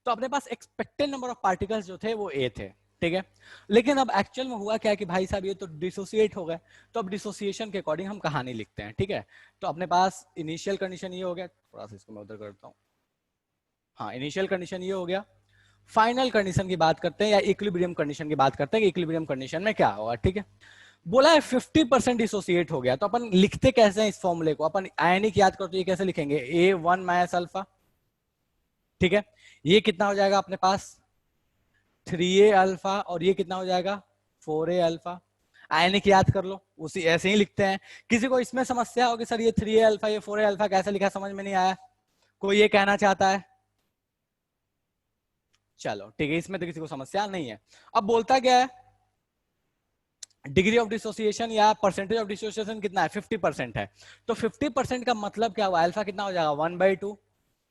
तो अपने पास expected number of particles जो थे वो ए थे, ठीक है। लेकिन अब एक्चुअल में हुआ क्या कि भाई साहब ये तो डिसोसिएट हो गए, तो अब डिसोसिएशन के अकॉर्डिंग हम कहानी लिखते हैं, ठीक है। तो अपने पास इनिशियल कंडीशन ये हो गया, थोड़ा सा इसको मैं उधर करता हूँ, हाँ इनिशियल कंडीशन ये हो गया। फाइनल कंडीशन की बात करते हैं या इक्विलिब्रियम कंडीशन की बात करते हैं कि इक्विलिब्रियम कंडीशन में क्या होगा, ठीक है। बोला है 50% डिसोसिएट हो गया, तो अपन लिखते कैसे हैं इस फॉर्मूले को, अपन आयनिक याद करो तो ये कैसे लिखेंगे, A1 माइनस अल्फा, ठीक है। ये कितना हो जाएगा अपने पास 3A अल्फा, और ये कितना हो जाएगा 4A अल्फा। आयनिक याद कर लो, उसी ऐसे ही लिखते हैं। किसी को इसमें समस्या होगी सर ये 3A अल्फा ये 4A अल्फा कैसे लिखा, समझ में नहीं आया, कोई ये कहना चाहता है? चलो ठीक है, इसमें तो किसी को समस्या नहीं है। अब बोलता क्या है, डिग्री ऑफ डिसोसिएशन या परसेंटेज ऑफ डिसोसिएशन कितना है, 50% है। तो 50% का मतलब क्या हुआ, अल्फा कितना हो जाएगा 1/2।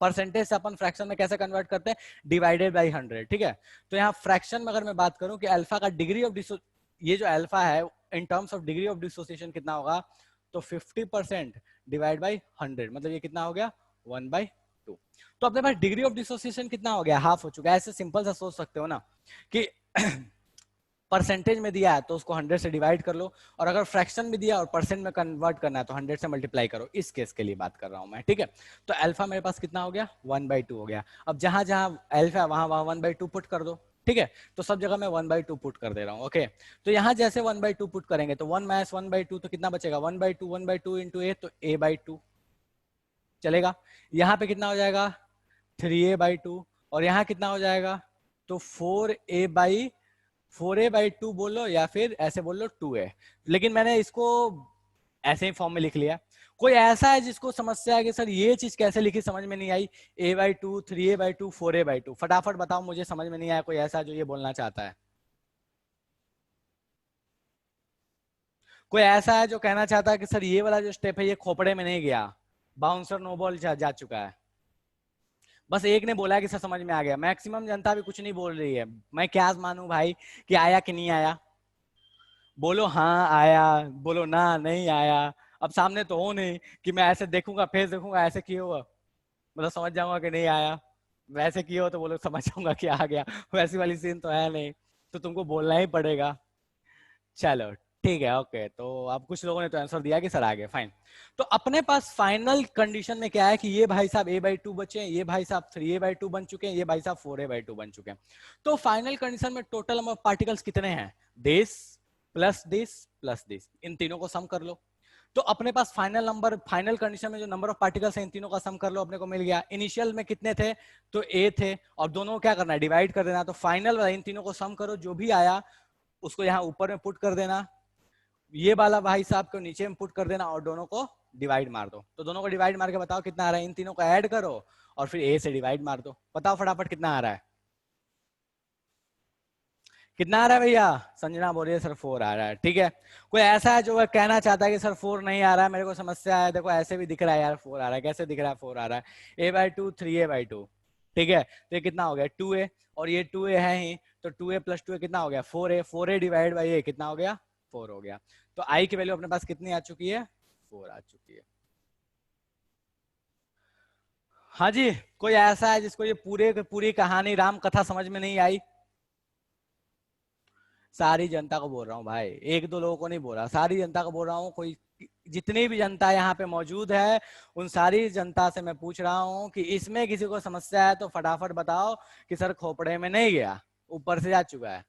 परसेंटेज से अपन फ्रैक्शन में कैसे कन्वर्ट करते हैं, डिवाइडेड बाई 100, ठीक है। तो यहाँ फ्रैक्शन में अगर मैं बात करूं कि अल्फा का डिग्री ऑफ ये जो अल्फा है in terms of degree of dissociation कितना होगा, तो 50% डिवाइड बाई 100, मतलब ये कितना हो गया 1/2। तो अपने पास डिग्री ऑफ डिसोसिएशन कितना हो गया, हाफ हो चुका है। ऐसे सिंपल सा सोच सकते हो ना कि परसेंटेज में दिया है तो उसको 100 से डिवाइड कर लो, और अगर फ्रैक्शन में दिया और परसेंट में कन्वर्ट करना है तो 100 से मल्टीप्लाई करो। इस केस के लिए बात कर रहा हूं मैं, ठीक है। तो अल्फा मेरे पास कितना हो गया 1/2 हो गया। अब जहां जहां अल्फा वहां वहां 1/2 पुट कर दो, ठीक है। तो सब जगह मैं 1/2 पुट कर दे रहा हूँ, ओके। तो यहाँ जैसे 1/2 पुट करेंगे तो 1 माइनस 1/2 तो कितना बचेगा 1/2 इंटू ए, तो A/2 चलेगा। यहाँ पे कितना हो जाएगा 3A/2, और यहाँ कितना हो जाएगा तो 4A/2 बोलो या फिर ऐसे बोल लो 2A। लेकिन मैंने इसको ऐसे ही फॉर्म में लिख लिया। कोई ऐसा है जिसको समस्या है कि सर ये चीज कैसे लिखी समझ में नहीं आई, A/2 3A/2 4A/2, फटाफट बताओ, मुझे समझ में नहीं आया। कोई ऐसा जो ये बोलना चाहता है, कोई ऐसा है जो कहना चाहता है कि सर ये वाला जो स्टेप है ये खोपड़े में नहीं गया, बाउंसर नो बॉल जा चुका है। बस एक ने बोला कि सर समझ में आ गया, मैक्सिमम जनता भी कुछ नहीं बोल रही है। मैं क्या मानूं भाई कि आया कि नहीं आया, बोलो हाँ आया, बोलो ना नहीं आया। अब सामने तो हो नहीं कि मैं ऐसे देखूंगा फेस देखूंगा ऐसे किए हुआ मतलब समझ जाऊंगा कि नहीं आया, वैसे किए हो तो बोलो समझ जाऊंगा कि आ गया, वैसी वाली सीन तो है नहीं, तो तुमको बोलना ही पड़ेगा। चलो ठीक है, ओके। तो अब कुछ लोगों ने तो आंसर दिया कि सर आ गए, फाइन। तो अपने पास फाइनल कंडीशन में क्या है कि ये भाई साहब A/2 बचे, ये भाई साहब 3A/2 बन चुके हैं, ये भाई साहब 4A/2 बन चुके हैं। तो फाइनल कंडीशन में टोटल नंबर ऑफ पार्टिकल्स कितने हैं, this plus this plus this, इन तीनों को सम कर लो। तो अपने पास फाइनल नंबर, फाइनल कंडीशन में जो नंबर ऑफ पार्टिकल्स हैं इन तीनों का सम कर लो, अपने को मिल गया। इनिशियल में कितने थे, तो A थे, और दोनों को क्या करना है डिवाइड कर देना। तो फाइनल वाला इन तीनों को सम करो, जो भी आया उसको यहाँ ऊपर में पुट कर देना, ये वाला भाई साहब को नीचे में पुट कर देना, और दोनों को डिवाइड मार दो। तो दोनों को डिवाइड मार के बताओ कितना आ रहा है, इन तीनों को ऐड करो और फिर A से डिवाइड मार दो, बताओ फटाफट कितना आ रहा है, कितना आ रहा है भैया। संजना बोल रही है सर 4 आ रहा है, ठीक है। कोई ऐसा है जो कहना चाहता है कि सर 4 नहीं आ रहा है, मेरे को समस्या है, देखो ऐसे भी दिख रहा है यार 4 आ रहा है, कैसे दिख रहा है 4 आ रहा है, A/2 3A/2, ठीक है। तो ये कितना हो गया 2A, और ये 2A है ही, तो 2A प्लस 2A कितना हो गया 4A, 4A divide by A कितना हो गया 4 हो गया। तो आई की वैल्यू अपने पास कितनी आ चुकी है 4 आ चुकी है। हाँ जी, कोई ऐसा है जिसको ये पूरी कहानी राम कथा समझ में नहीं आई? सारी जनता को बोल रहा हूँ भाई, एक दो लोगों को नहीं बोल रहा, सारी जनता को बोल रहा हूँ। कोई जितनी भी जनता यहाँ पे मौजूद है उन सारी जनता से मैं पूछ रहा हूँ कि इसमें किसी को समस्या है तो फटाफट बताओ कि सर खोपड़े में नहीं गया, ऊपर से जा चुका है।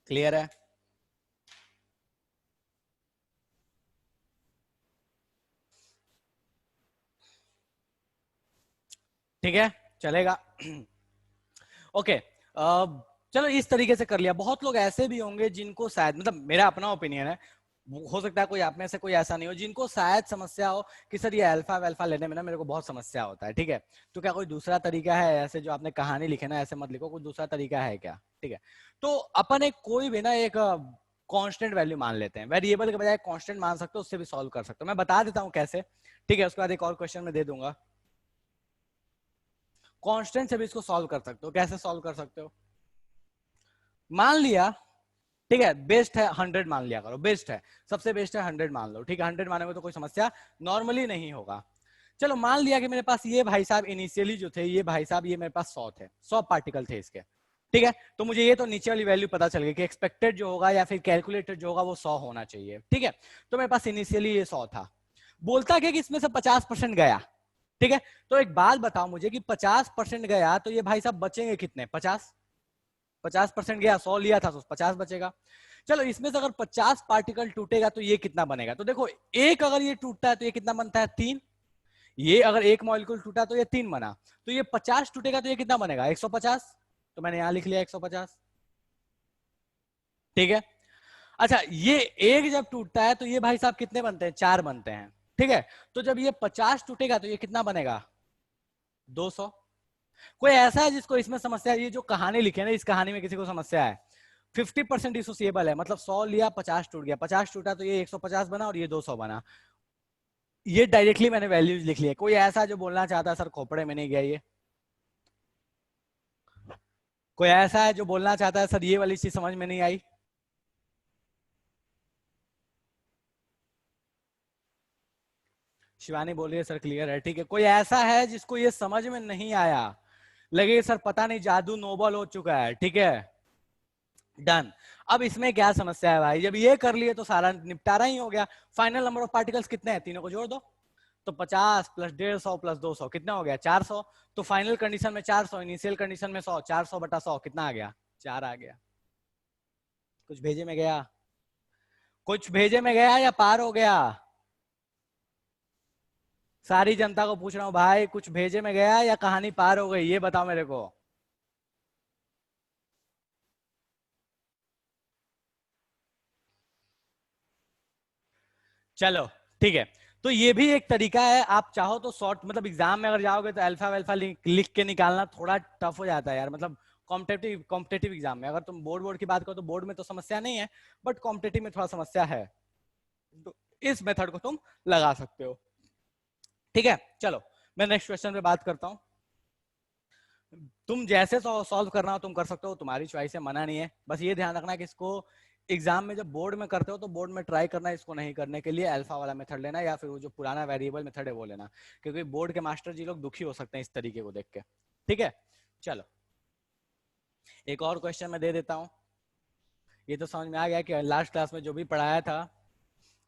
क्लियर है? ठीक है, चलेगा। ओके, चलो इस तरीके से कर लिया। बहुत लोग ऐसे भी होंगे जिनको शायद, मतलब मेरा अपना ओपिनियन है, हो सकता है कोई आप में से कोई ऐसा नहीं हो जिनको शायद समस्या हो कि सर ये अल्फा वेल्फा लेने में ना मेरे को बहुत समस्या होता है, ठीक है। तो क्या कोई दूसरा तरीका है, ऐसे जो आपने कहानी लिखे ना ऐसे मत लिखो, कोई दूसरा तरीका है क्या, ठीक है। तो अपन एक कोई भी ना एक कांस्टेंट वैल्यू मान लेते हैं, वेरिएबल के बजाय कांस्टेंट मान सकते हो, उससे भी सॉल्व कर सकते हो। मैं बता देता हूँ कैसे, ठीक है, उसके बाद एक और क्वेश्चन में दे दूंगा। कांस्टेंट से भी इसको सॉल्व कर सकते हो। कैसे सॉल्व कर सकते हो, मान लिया ठीक है, बेस्ट है 100 मान लिया करो, बेस्ट है, सबसे बेस्ट है 100 मान लो, ठीक है, 100 मानोगे तो कोई समस्या नॉर्मली नहीं होगा। चलो मान लिया कि मेरे पास ये भाई साहब इनिशियली जो थे, ये भाई साहब ये मेरे पास 100 थे, 100 पार्टिकल थे इसके, ठीक है, तो मुझे ये तो नीचे वाली वैल्यू पता चल गई कि एक्सपेक्टेड जो होगा या फिर कैलकुलेटेड जो होगा वो 100 होना चाहिए, ठीक है, तो मेरे पास इनिशियली ये 100 था, बोलता क्या कि इसमें से 50% गया, ठीक है, तो एक बात बताओ मुझे कि 50% गया तो ये भाई साहब बचेंगे कितने, 50% गया, 100 लिया था तो 50 बचेगा। चलो इसमें से अगर 50 पार्टिकल टूटेगा तो ये कितना बनेगा, तो देखो एक अगर ये टूटता है तो ये कितना बनता है 3, ये अगर एक मॉलिक्यूल टूटा तो ये 3 बना, तो ये 50 टूटेगा तो ये कितना बनेगा 150, तो मैंने यहां लिख लिया 150, ठीक है। अच्छा ये एक जब टूटता है तो ये भाई साहब कितने बनते हैं, 4 बनते हैं, ठीक है, तो जब ये 50 टूटेगा तो ये कितना बनेगा 200। कोई ऐसा है जिसको इसमें समस्या है, ये जो कहानी लिखे ना इस कहानी में किसी को समस्या है, 50% डिसोसिएबल है, मतलब 100 लिया 50 टूट गया, 50 टूटा तो ये 150 बना और ये 200 बना, ये डायरेक्टली मैंने वैल्यूज लिख लिया। कोई ऐसा जो बोलना चाहता है सर खोपड़े में नहीं गया ये, कोई ऐसा है जो बोलना चाहता है सर ये वाली चीज समझ में नहीं आई, शिवानी बोल रही है सर क्लियर है, ठीक है, कोई ऐसा है जिसको ये समझ में नहीं आया, लगे सर पता नहीं जादू नोबल हो चुका है, ठीक है, डन। अब इसमें क्या समस्या है भाई, जब ये कर लिए तो सारा निपटारा ही हो गया, फाइनल नंबर ऑफ पार्टिकल्स कितने हैं, तीनों को जोड़ दो, तो 50 प्लस 150 प्लस 200 कितना हो गया 400, तो फाइनल कंडीशन में 400, इनिशियल कंडीशन में 100, 400 बटा 100 कितना आ गया 4 आ गया। कुछ भेजे में गया, कुछ भेजे में गया या पार हो गया, सारी जनता को पूछ रहा हूं भाई, कुछ भेजे में गया या कहानी पार हो गई, ये बताओ मेरे को। चलो ठीक है, तो ये भी एक तरीका है, आप चाहो तो शॉर्ट मतलब एग्जाम में अगर जाओगे तो अल्फा वेल्फा लिख के निकालना थोड़ा टफ हो जाता है यार, मतलब कॉम्पिटेटिव एग्जाम में, अगर तुम बोर्ड की बात करो तो बोर्ड में तो समस्या नहीं है, बट कॉम्पिटेटिव में थोड़ा समस्या है, तो इस मेथड को तुम लगा सकते हो, ठीक है। चलो मैं नेक्स्ट क्वेश्चन पे बात करता हूँ, तुम जैसे सॉल्व करना हो तुम कर सकते हो, तुम्हारी चॉइस है, मना नहीं है, बस ये ध्यान रखना कि इसको एग्जाम में जब बोर्ड में करते हो तो बोर्ड में ट्राई करना इसको नहीं करने के लिए अल्फा वाला मेथड लेना या फिर वो जो पुराना वेरिएबल मेथड है वो लेना, क्योंकि बोर्ड के मास्टर जी लोग दुखी हो सकते हैं इस तरीके को देख के, ठीक है। चलो एक और क्वेश्चन मैं दे देता हूँ, ये तो समझ में आ गया कि लास्ट क्लास में जो भी पढ़ाया था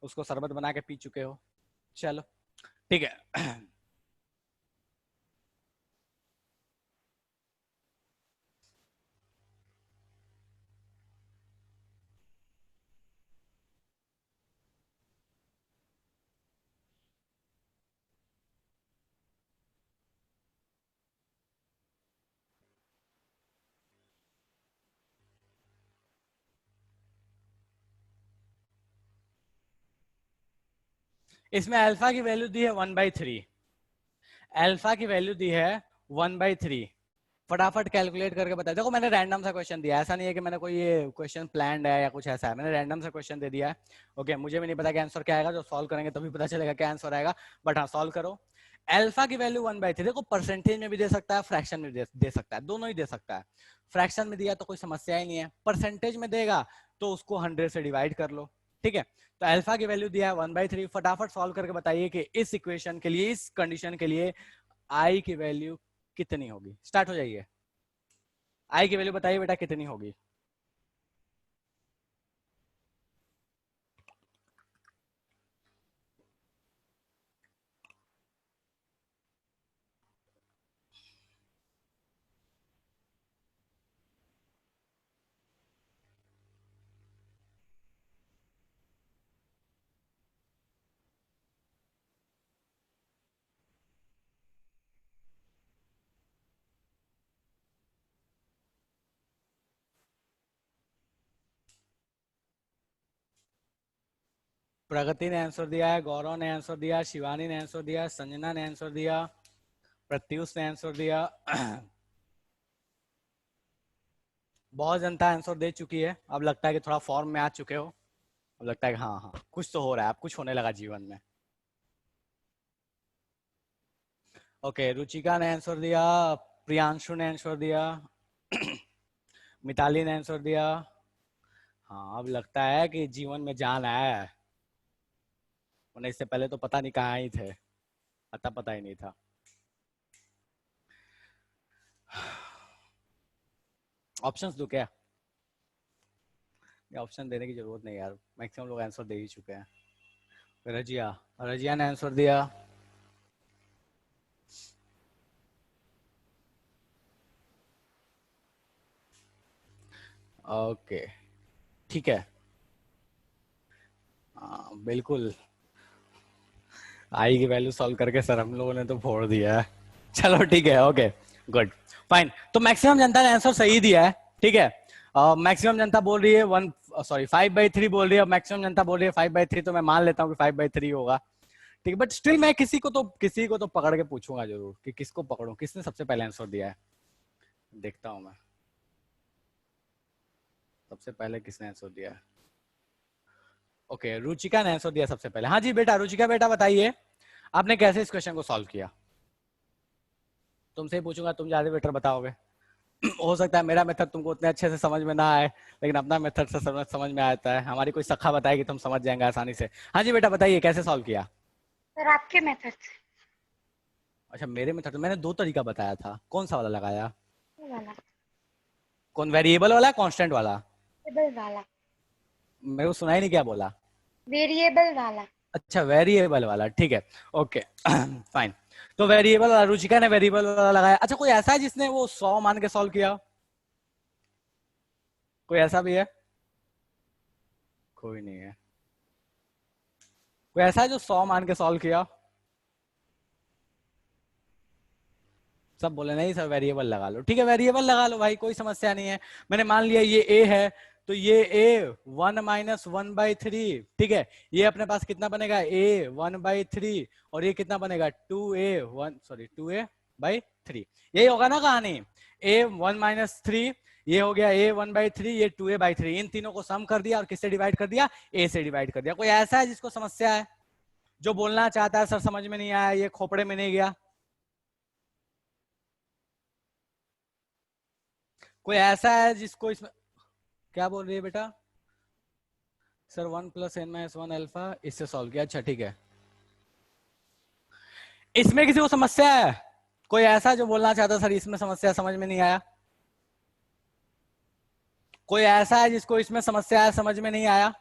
उसको शरबत बना के पी चुके हो, चलो ठीक है। इसमें अल्फा की वैल्यू दी है 1/3, अल्फा की वैल्यू दी है 1/3, फटाफट कैलकुलेट करके बताया, देखो मैंने रैंडम सा क्वेश्चन दिया, ऐसा नहीं है कि मैंने कोई ये क्वेश्चन प्लान्ड है या कुछ ऐसा है, मैंने रैंडम सा क्वेश्चन दे दिया है, ओके, मुझे भी नहीं पता कि आंसर क्या आएगा, जो सॉल्व करेंगे तभी पता चलेगा क्या आंसर आएगा, बट हाँ सॉल्व करो। अल्फा की वैल्यू 1/3, देखो परसेंटेज में भी दे सकता है, फ्रैक्शन में दे सकता है, दोनों ही दे सकता है, फ्रैक्शन में दिया तो कोई समस्या ही नहीं है, परसेंटेज में देगा तो उसको 100 से डिवाइड कर लो, ठीक है, तो अल्फा की वैल्यू दिया है 1/3, फटाफट सॉल्व करके बताइए कि इस इक्वेशन के लिए, इस कंडीशन के लिए आई की वैल्यू कितनी होगी, स्टार्ट हो जाइए, आई की वैल्यू बताइए बेटा कितनी होगी। प्रगति ने आंसर दिया है, गौरव ने आंसर दिया, शिवानी ने आंसर दिया, संजना ने आंसर दिया, प्रत्युष ने आंसर दिया, बहुत जनता आंसर दे चुकी है, अब लगता है कि थोड़ा फॉर्म में आ चुके हो, अब लगता है कि हाँ हाँ कुछ तो हो रहा है, अब कुछ होने लगा जीवन में। ओके रुचिका ने आंसर दिया, प्रियांशु ने आंसर दिया, मिताली ने आंसर दिया, हाँ अब लगता है कि जीवन में जान आया है, वरना इससे पहले तो पता नहीं कहाँ ही थे, अता पता ही नहीं था। ऑप्शंस दो क्या? ऑप्शन देने की जरूरत नहीं यार, मैक्सिमम लोग आंसर दे ही चुके हैं। रजिया, रजिया ने आंसर दिया। ओके ठीक है, बिल्कुल। आई की वैल्यू सॉल्व करके सर हम लोगों ने तो फोड़ दिया है। चलो ठीक है, ओके गुड फाइन। तो मैक्सिमम जनता ने आंसर सही दिया है, ठीक है। मैक्सिमम जनता बोल रही है 5/3 बोल रही है, मैक्सिमम जनता बोल रही है 5/3, तो मैं मान लेता हूँ कि 5/3 होगा, ठीक है। बट स्टिल मैं किसी को तो पकड़ के पूछूंगा जरूर कि किसको पकड़ूं, किसने सबसे पहले आंसर दिया है। देखता हूं मैं सबसे पहले किसने आंसर दिया है। ओके, रुचिका ने आंसर दिया सबसे पहले। हाँ जी बेटा, रुचिका बेटा बताइए आपने कैसे इस क्वेश्चन को सॉल्व किया। तुमसे ही पूछूंगा, तुम ज्यादा बेटर बताओगे। हो सकता है मेरा मेथड तुमको उतने अच्छे से समझ में ना आए, लेकिन अपना मेथड से समझ में आता है। हमारी कोई सखा बताएगी तो हम समझ जाएंगे आसानी से। हाँ जी बेटा बताइए कैसे सॉल्व किया। सर आपके मेथड से। अच्छा मेरे मेथड, मैंने दो तरीका बताया था, कौन सा वाला लगाया? ये वाला। कौन, वेरिएबल वाला कांस्टेंट वाला? वेरिएबल वाला। मेरे को सुनाई नहीं क्या बोला। वेरिएबल वाला। अच्छा वेरिएबल वाला, ठीक है ओके फाइन। तो वेरिएबल वाला, रुचिका ने वेरिएबल वाला लगाया। अच्छा कोई ऐसा है जिसने वो 100 मान के सॉल्व किया? कोई ऐसा भी है? कोई नहीं है। कोई ऐसा है जो 100 मान के सॉल्व किया? सब बोले नहीं सर वेरिएबल लगा लो, ठीक है वेरिएबल लगा लो भाई, कोई समस्या नहीं है। मैंने मान लिया ये ए है, तो ये ए 1 - 1/3, ठीक है। ये अपने पास कितना बनेगा, ए 1/3, और ये कितना बनेगा 2a/3। यही होगा ना कहानी, ए 1 - 3, ये हो गया ए 1/3, ये 2a/3। इन तीनों को सम कर दिया और किससे डिवाइड कर दिया, ए से डिवाइड कर दिया। कोई ऐसा है जिसको समस्या है, जो बोलना चाहता है सर समझ में नहीं आया, ये खोपड़े में नहीं गया? कोई ऐसा है जिसको इसमें, क्या बोल रही है बेटा? सर 1 + n - 1 अल्फा, इससे सॉल्व किया। अच्छा ठीक है, इसमें किसी को समस्या है? कोई ऐसा जो बोलना चाहता सर इसमें समस्या समझ में नहीं आया? कोई ऐसा है जिसको इसमें समस्या है, समझ में नहीं आया?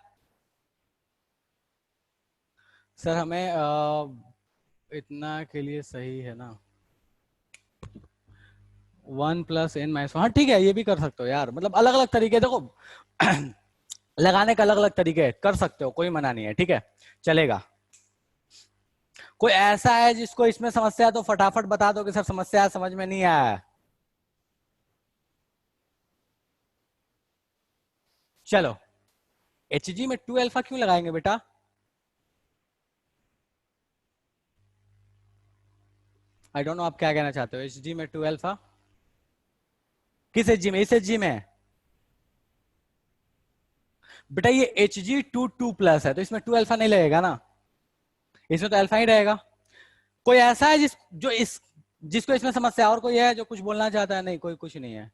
सर हमें इतना के लिए सही है ना, 1 + n - 1। हाँ ठीक है, ये भी कर सकते हो यार, मतलब अलग अलग तरीके देखो लगाने का अलग अलग तरीके कर सकते हो, कोई मना नहीं है, ठीक है चलेगा। कोई ऐसा है जिसको इसमें समस्या है तो फटाफट बता दो कि सर समस्या समझ में नहीं आया। चलो, HG में 2 अल्फा क्यों लगाएंगे बेटा? आई डोंट नो आप क्या कहना चाहते हो। HG में 2 अल्फा किस HG में, इस HG में? बेटा ये Hg 2 है, तो इसमें 2 अल्फा नहीं लगेगा ना, इसमें तो अल्फा ही रहेगा। कोई ऐसा है जिसको इसमें समस्या, और कोई है जो कुछ बोलना चाहता है? नहीं, कोई कुछ नहीं है,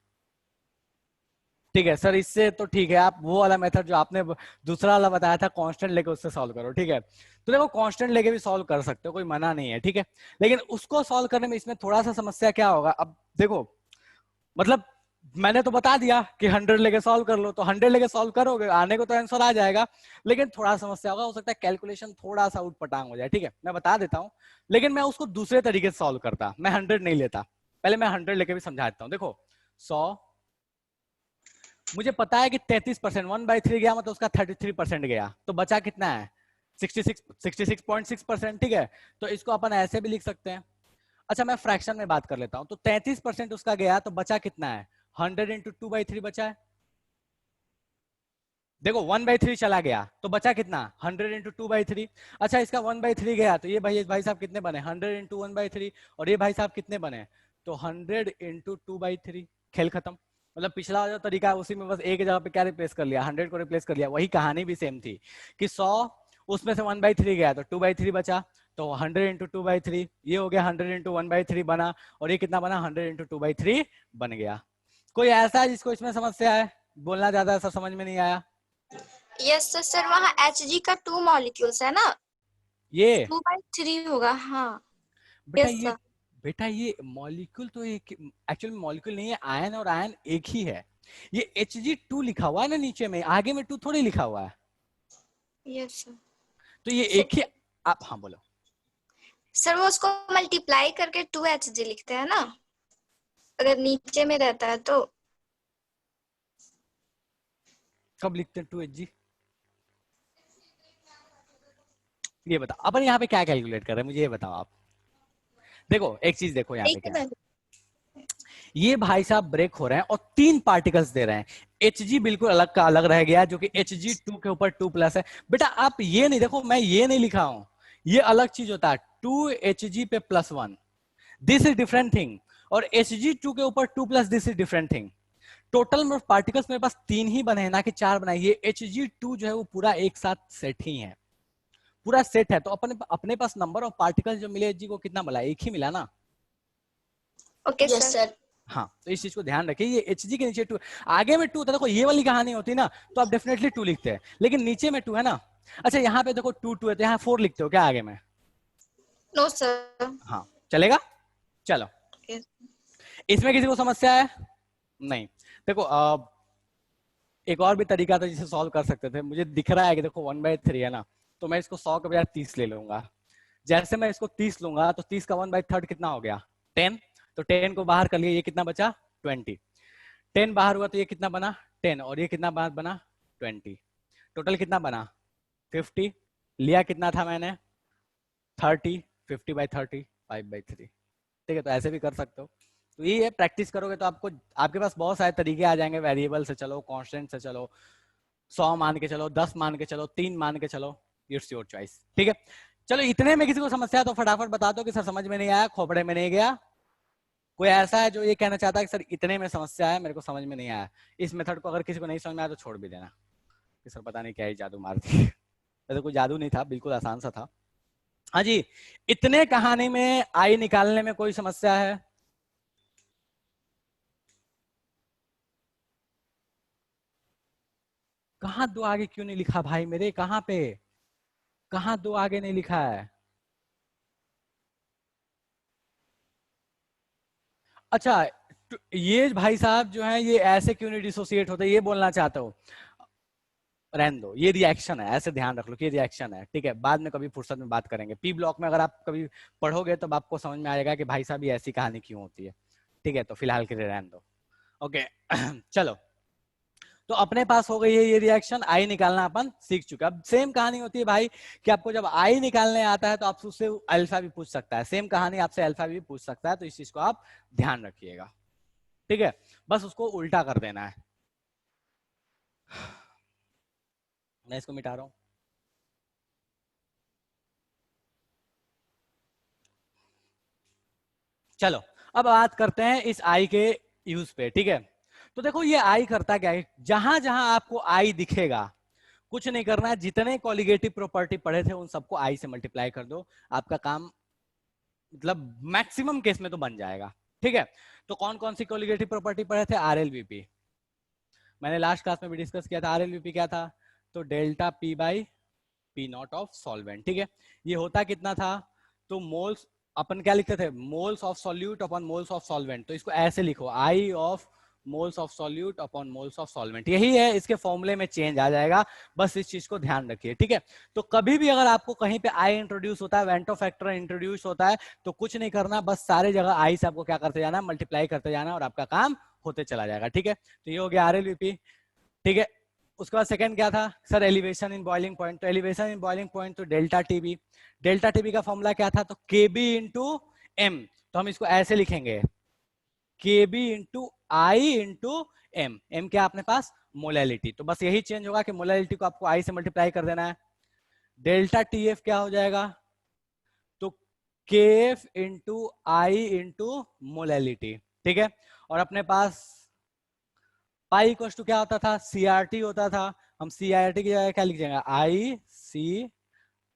ठीक है सर। इससे तो ठीक है, आप वो वाला मेथड जो आपने दूसरा वाला बताया था कांस्टेंट लेके, उससे सॉल्व करो, ठीक है। तो देखो कांस्टेंट लेके भी सॉल्व कर सकते हो, कोई मना नहीं है, ठीक है। लेकिन उसको सॉल्व करने में इसमें थोड़ा सा समस्या क्या होगा, अब देखो मतलब मैंने तो बता दिया कि 100 लेके सॉल्व कर लो, तो 100 लेके सॉल्व करोगे, आने को तो आंसर आ जाएगा, लेकिन थोड़ा समस्या होगा, हो सकता है कैलकुलेशन थोड़ा सा उठपटांग हो जाए, ठीक है मैं बता देता हूं। लेकिन मैं उसको दूसरे तरीके से सॉल्व करता, मैं 100 नहीं लेता, पहले मैं 100 लेके भी समझा देता हूँ। देखो 100, मुझे पता है कि 33%, 1/3 गया मतलब उसका 33% गया, तो बचा कितना है 66.6%, ठीक है। तो इसको अपन ऐसे भी लिख सकते हैं। अच्छा मैं फ्रैक्शन में बात कर लेता हूं, तो 33% उसका गया, तो बचा कितना है 100 × 2/3 बचा है। देखो 1/3 चला गया तो बचा कितना 100 × 2/3। अच्छा इसका 1/3 गया, तो ये भाई साहब कितने बने 100 × 1/3, और ये भाई साहब कितने बने, तो 100 × 2/3। खेल खत्म। मतलब पिछला जो तरीका है उसी में बस एक जगह पे क्या रिप्लेस कर लिया, 100 को रिप्लेस कर लिया, वही कहानी भी सेम थी कि 100 उसमें से 1/3 गया तो 2/3 बचा, तो 100 × 2/3 ये हो गया, 100 × 1/3 बना, और ये कितना बना 100 × 2/3 बन गया। कोई ऐसा है जिसको इसमें समस्या है, बोलना ज्यादा सर समझ में नहीं आया? यस सर सर, वहाँ Hg का 2 मॉलिक्यूल्स है ना, ये 2/3 होगा। हाँ बेटा यस ये सर। बेटा ये मॉलिक्यूल तो एक एक्चुअल में मॉलिक्यूल नहीं है, आयन और आयन एक ही है। ये Hg2 लिखा हुआ है ना नीचे में, आगे में 2 थोड़ी लिखा हुआ है। Yes sir. तो ये सर, एक ही। आप हाँ बोलो। सर वो उसको मल्टीप्लाई करके 2Hg लिखते हैं ना, अगर नीचे में रहता है तो। कब लिखते हैं 2Hg? ये बताओ अपन यहाँ पे क्या कैलकुलेट कर रहे हैं, मुझे ये बताओ आप। देखो एक चीज देखो यहाँ पे क्या है। ये भाई साहब ब्रेक हो रहे हैं और 3 पार्टिकल्स दे रहे हैं। Hg बिल्कुल अलग का अलग रह गया, जो कि Hg2 के ऊपर 2 प्लस है। बेटा आप ये नहीं देखो, मैं ये नहीं लिखा हूं, ये अलग चीज होता है। 2Hg पे +1, दिस इज डिफरेंट थिंग। और Hg2 के ऊपर 2 plus, this is different thing. Total में पार्टिकल्स मेरे पास 3 ही बने हैं, ना कि 4 बनाए। ये Hg2 जो है वो पूरा एक साथ सेट ही है, पूरा सेट है। तो अपने अपने पास नंबर ऑफ पार्टिकल्स जो मिले Hg को कितना मिला, एक ही मिला ना। Okay sir. हाँ तो इस चीज को ध्यान रखिए, ये Hg के नीचे 2, आगे में 2 था। देखो ये वाली कहानी होती ना तो आप डेफिनेटली 2 लिखते हैं, लेकिन नीचे में 2 है ना। अच्छा यहाँ पे देखो 2 2 है, तो यहाँ 4 लिखते हो क्या आगे में? No sir. हाँ चलेगा। चलो इसमें किसी को समस्या है? नहीं। देखो एक और भी तरीका था जिसे सॉल्व कर सकते थे। मुझे दिख रहा है कि देखो 1/3 है ना, तो मैं इसको 100 के बजाय 30 ले लूंगा। जैसे मैं इसको 30 लूंगा तो 30 का 1/3 कितना हो गया, 10। तो 10 को बाहर कर लिए, ये कितना बचा, 20। 10 बाहर हुआ तो ये कितना बना, 10, और ये कितना बाहर बना, 20। टोटल कितना बना, 50। लिया कितना था मैंने, 30। 50/30 5/3। ठीक है, तो ऐसे भी कर सकते हो। तो ये है, प्रैक्टिस करोगे तो आपको, आपके पास बहुत सारे तरीके आ जाएंगे। वेरिएबल से चलो, कांस्टेंट से चलो, 100 मान के चलो, 10 मान के चलो, 3 मान के चलो, इट्स योर चॉइस। ठीक है, चलो इतने में किसी को समस्या है तो फटाफट बता दो कि सर समझ में नहीं आया, खोपड़े में नहीं गया। कोई ऐसा है जो ये कहना चाहता है कि सर इतने में समस्या है, मेरे को समझ में नहीं आया। इस मेथड को अगर किसी को नहीं समझ में आया तो छोड़ भी देना कि सर पता नहीं क्या ही जादू मार दी। वैसे कोई जादू नहीं था, बिल्कुल आसान सा था। हाँ जी, इतने कहानी में आई निकालने में कोई समस्या है? कहाँ 2 आगे क्यों नहीं लिखा भाई मेरे, कहाँ पे, कहाँ 2 आगे नहीं लिखा है? अच्छा ये भाई साहब जो है ये ऐसे क्यों नहीं डिसोसिएट होते, ये बोलना चाहते हो? रहने दो, ये रिएक्शन है, ऐसे ध्यान रख लो कि ये रिएक्शन है। ठीक है, बाद में कभी फुर्सत में बात करेंगे। पी ब्लॉक में अगर आप कभी पढ़ोगे तो आपको समझ में आएगा कि भाई साहब ये ऐसी कहानी क्यों होती है। ठीक है, तो फिलहाल के लिए रहने दो। ओके चलो, तो अपने पास हो गई है ये रिएक्शन, आई निकालना अपन सीख चुके। अब सेम कहानी होती है भाई कि आपको जब आई निकालने आता है तो आप उससे अल्फा भी पूछ सकता है, सेम कहानी आपसे अल्फा भी पूछ सकता है। तो इस चीज को आप ध्यान रखिएगा। ठीक है, बस उसको उल्टा कर देना है। मैं इसको मिटा रहा हूं। चलो अब बात करते हैं इस आई के यूज पे। ठीक है, तो देखो ये आई करता क्या है, जहां जहां आपको आई दिखेगा कुछ नहीं करना है, जितने कॉलिगेटिव प्रॉपर्टी पढ़े थे उन सबको आई से मल्टीप्लाई कर दो, आपका काम मतलब मैक्सिमम केस में तो बन जाएगा। ठीक है, तो कौन कौन सी कॉलिगेटिव प्रॉपर्टी पढ़े थे, आरएलवीपी मैंने लास्ट क्लास में भी डिस्कस किया था। आरएलवीपी क्या था, तो delta P by P not of solvent. ठीक है, ये होता कितना था, तो मोल्स, अपन क्या लिखते थे, moles of solute upon moles of solvent. तो इसको ऐसे लिखो, i of moles of solute upon moles of solvent, यही है। इसके फॉर्मूले में चेंज आ जाएगा, बस इस चीज को ध्यान रखिए। ठीक है, तो कभी भी अगर आपको कहीं पे आई इंट्रोड्यूस होता है, वेंटो फैक्टर इंट्रोड्यूस होता है, तो कुछ नहीं करना, बस सारे जगह आई से आपको क्या करते जाना, मल्टीप्लाई करते जाना, और आपका काम होते चला जाएगा। ठीक है, तो ये हो गया आरएलवीपी। ठीक है, उसके बाद सेकंड क्या था sir, elevation in boiling point. तो एलिवेशन इन बॉइलिंग पॉइंट तो डेल्टा टीबी। डेल्टा टीबी का फॉर्मूला क्या था, तो केबी इंटू एम। तो हम इसको ऐसे लिखेंगे, केबी इंटू आई इंटू एम। एम क्या अपने पास, मोलैलिटी। तो बस यही चेंज होगा कि मोलैलिटी को आपको आई से मल्टीप्लाई कर देना है। डेल्टा टीएफ क्या हो जाएगा, तो केएफ इंटू आई इंटू मोलैलिटी। ठीक है, और अपने पास पाई इक्वल टू क्या होता था, सीआरटी होता था। हम सीआरटी की जगह क्या लिख देंगे, आई सी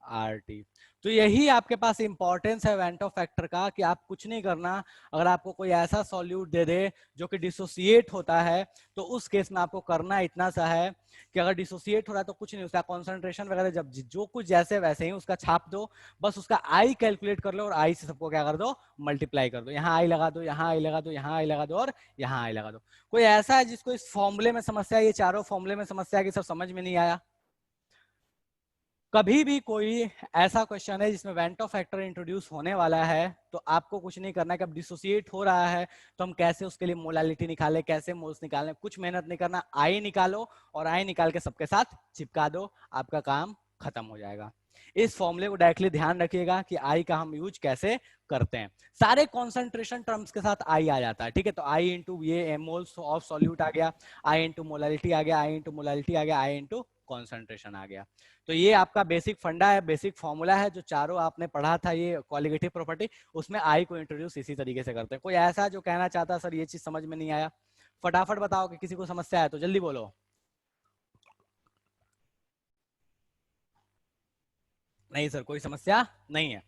आर टी। तो यही आपके पास इंपॉर्टेंस है वेंटो फैक्टर का, कि आप कुछ नहीं करना। अगर आपको कोई ऐसा सॉल्यूट दे दे जो कि डिसोसिएट होता है, तो उस केस में आपको करना इतना सा है कि अगर डिसोसिएट हो रहा है तो कुछ नहीं, उसका कॉन्सेंट्रेशन वगैरह जब जो कुछ जैसे वैसे ही उसका छाप दो, बस उसका आई कैलकुलेट कर लो और आई से सबको क्या कर दो, मल्टीप्लाई कर दो। यहाँ आई लगा दो, यहाँ आई लगा दो, यहाँ आई लगा दो और यहाँ आई लगा दो। कोई ऐसा है जिसको इस फॉर्मूले में समस्या, ये चारों फॉर्मूले में समस्या है कि सब समझ में नहीं आया? कभी भी कोई ऐसा क्वेश्चन है जिसमें वेंटो फैक्टर इंट्रोड्यूस होने वाला है, तो आपको कुछ नहीं करना है। कि अब डिसोसिएट हो रहा है तो हम कैसे उसके लिए मोलालिटी निकालें, कैसे मोल्स निकालें, कुछ मेहनत नहीं करना। आई निकालो और आई निकाल के सबके साथ चिपका दो, आपका काम खत्म हो जाएगा। इस फॉर्मूले को डायरेक्टली ध्यान रखिएगा कि आई का हम यूज कैसे करते हैं। सारे कॉन्सेंट्रेशन टर्म्स के साथ आई आ जाता है, ठीक है। तो आई इंटू ये मोल्स ऑफ सॉल्यूट आ गया, आई इंटू मोलालिटी आ गया, आई इंटू मोलालिटी आ गया, आई इंटू कॉन्सेंट्रेशन आ गया। तो ये आपका बेसिक फंडा है, बेसिक फॉर्मूला है, जो चारों आपने पढ़ा था ये क्वालिटेटिव प्रॉपर्टी, उसमें आई को इंट्रोड्यूस इसी तरीके से करते हैं। कोई ऐसा जो कहना चाहता सर ये चीज समझ में नहीं आया? फटाफट बताओ, कि किसी को समस्या है तो जल्दी बोलो। नहीं सर, कोई समस्या नहीं है,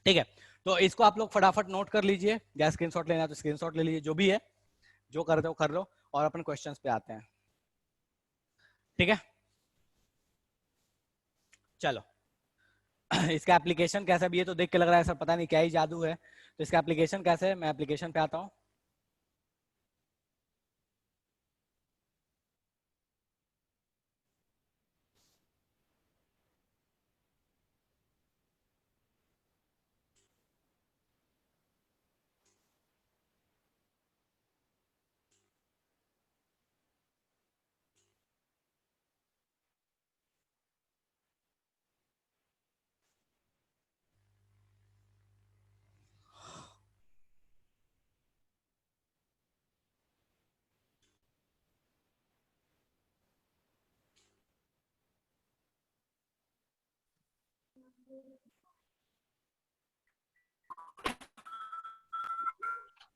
ठीक है। तो इसको आप लोग फटाफट नोट कर लीजिए, या स्क्रीनशॉट लेना है तो स्क्रीनशॉट ले लीजिए, जो भी है, जो कर दो कर लो, और अपन क्वेश्चंस पे आते हैं, ठीक है। चलो इसका एप्लीकेशन कैसा भी है तो देख के लग रहा है सर पता नहीं क्या ही जादू है। तो इसका एप्लीकेशन कैसे है, मैं एप्लीकेशन पे आता हूं।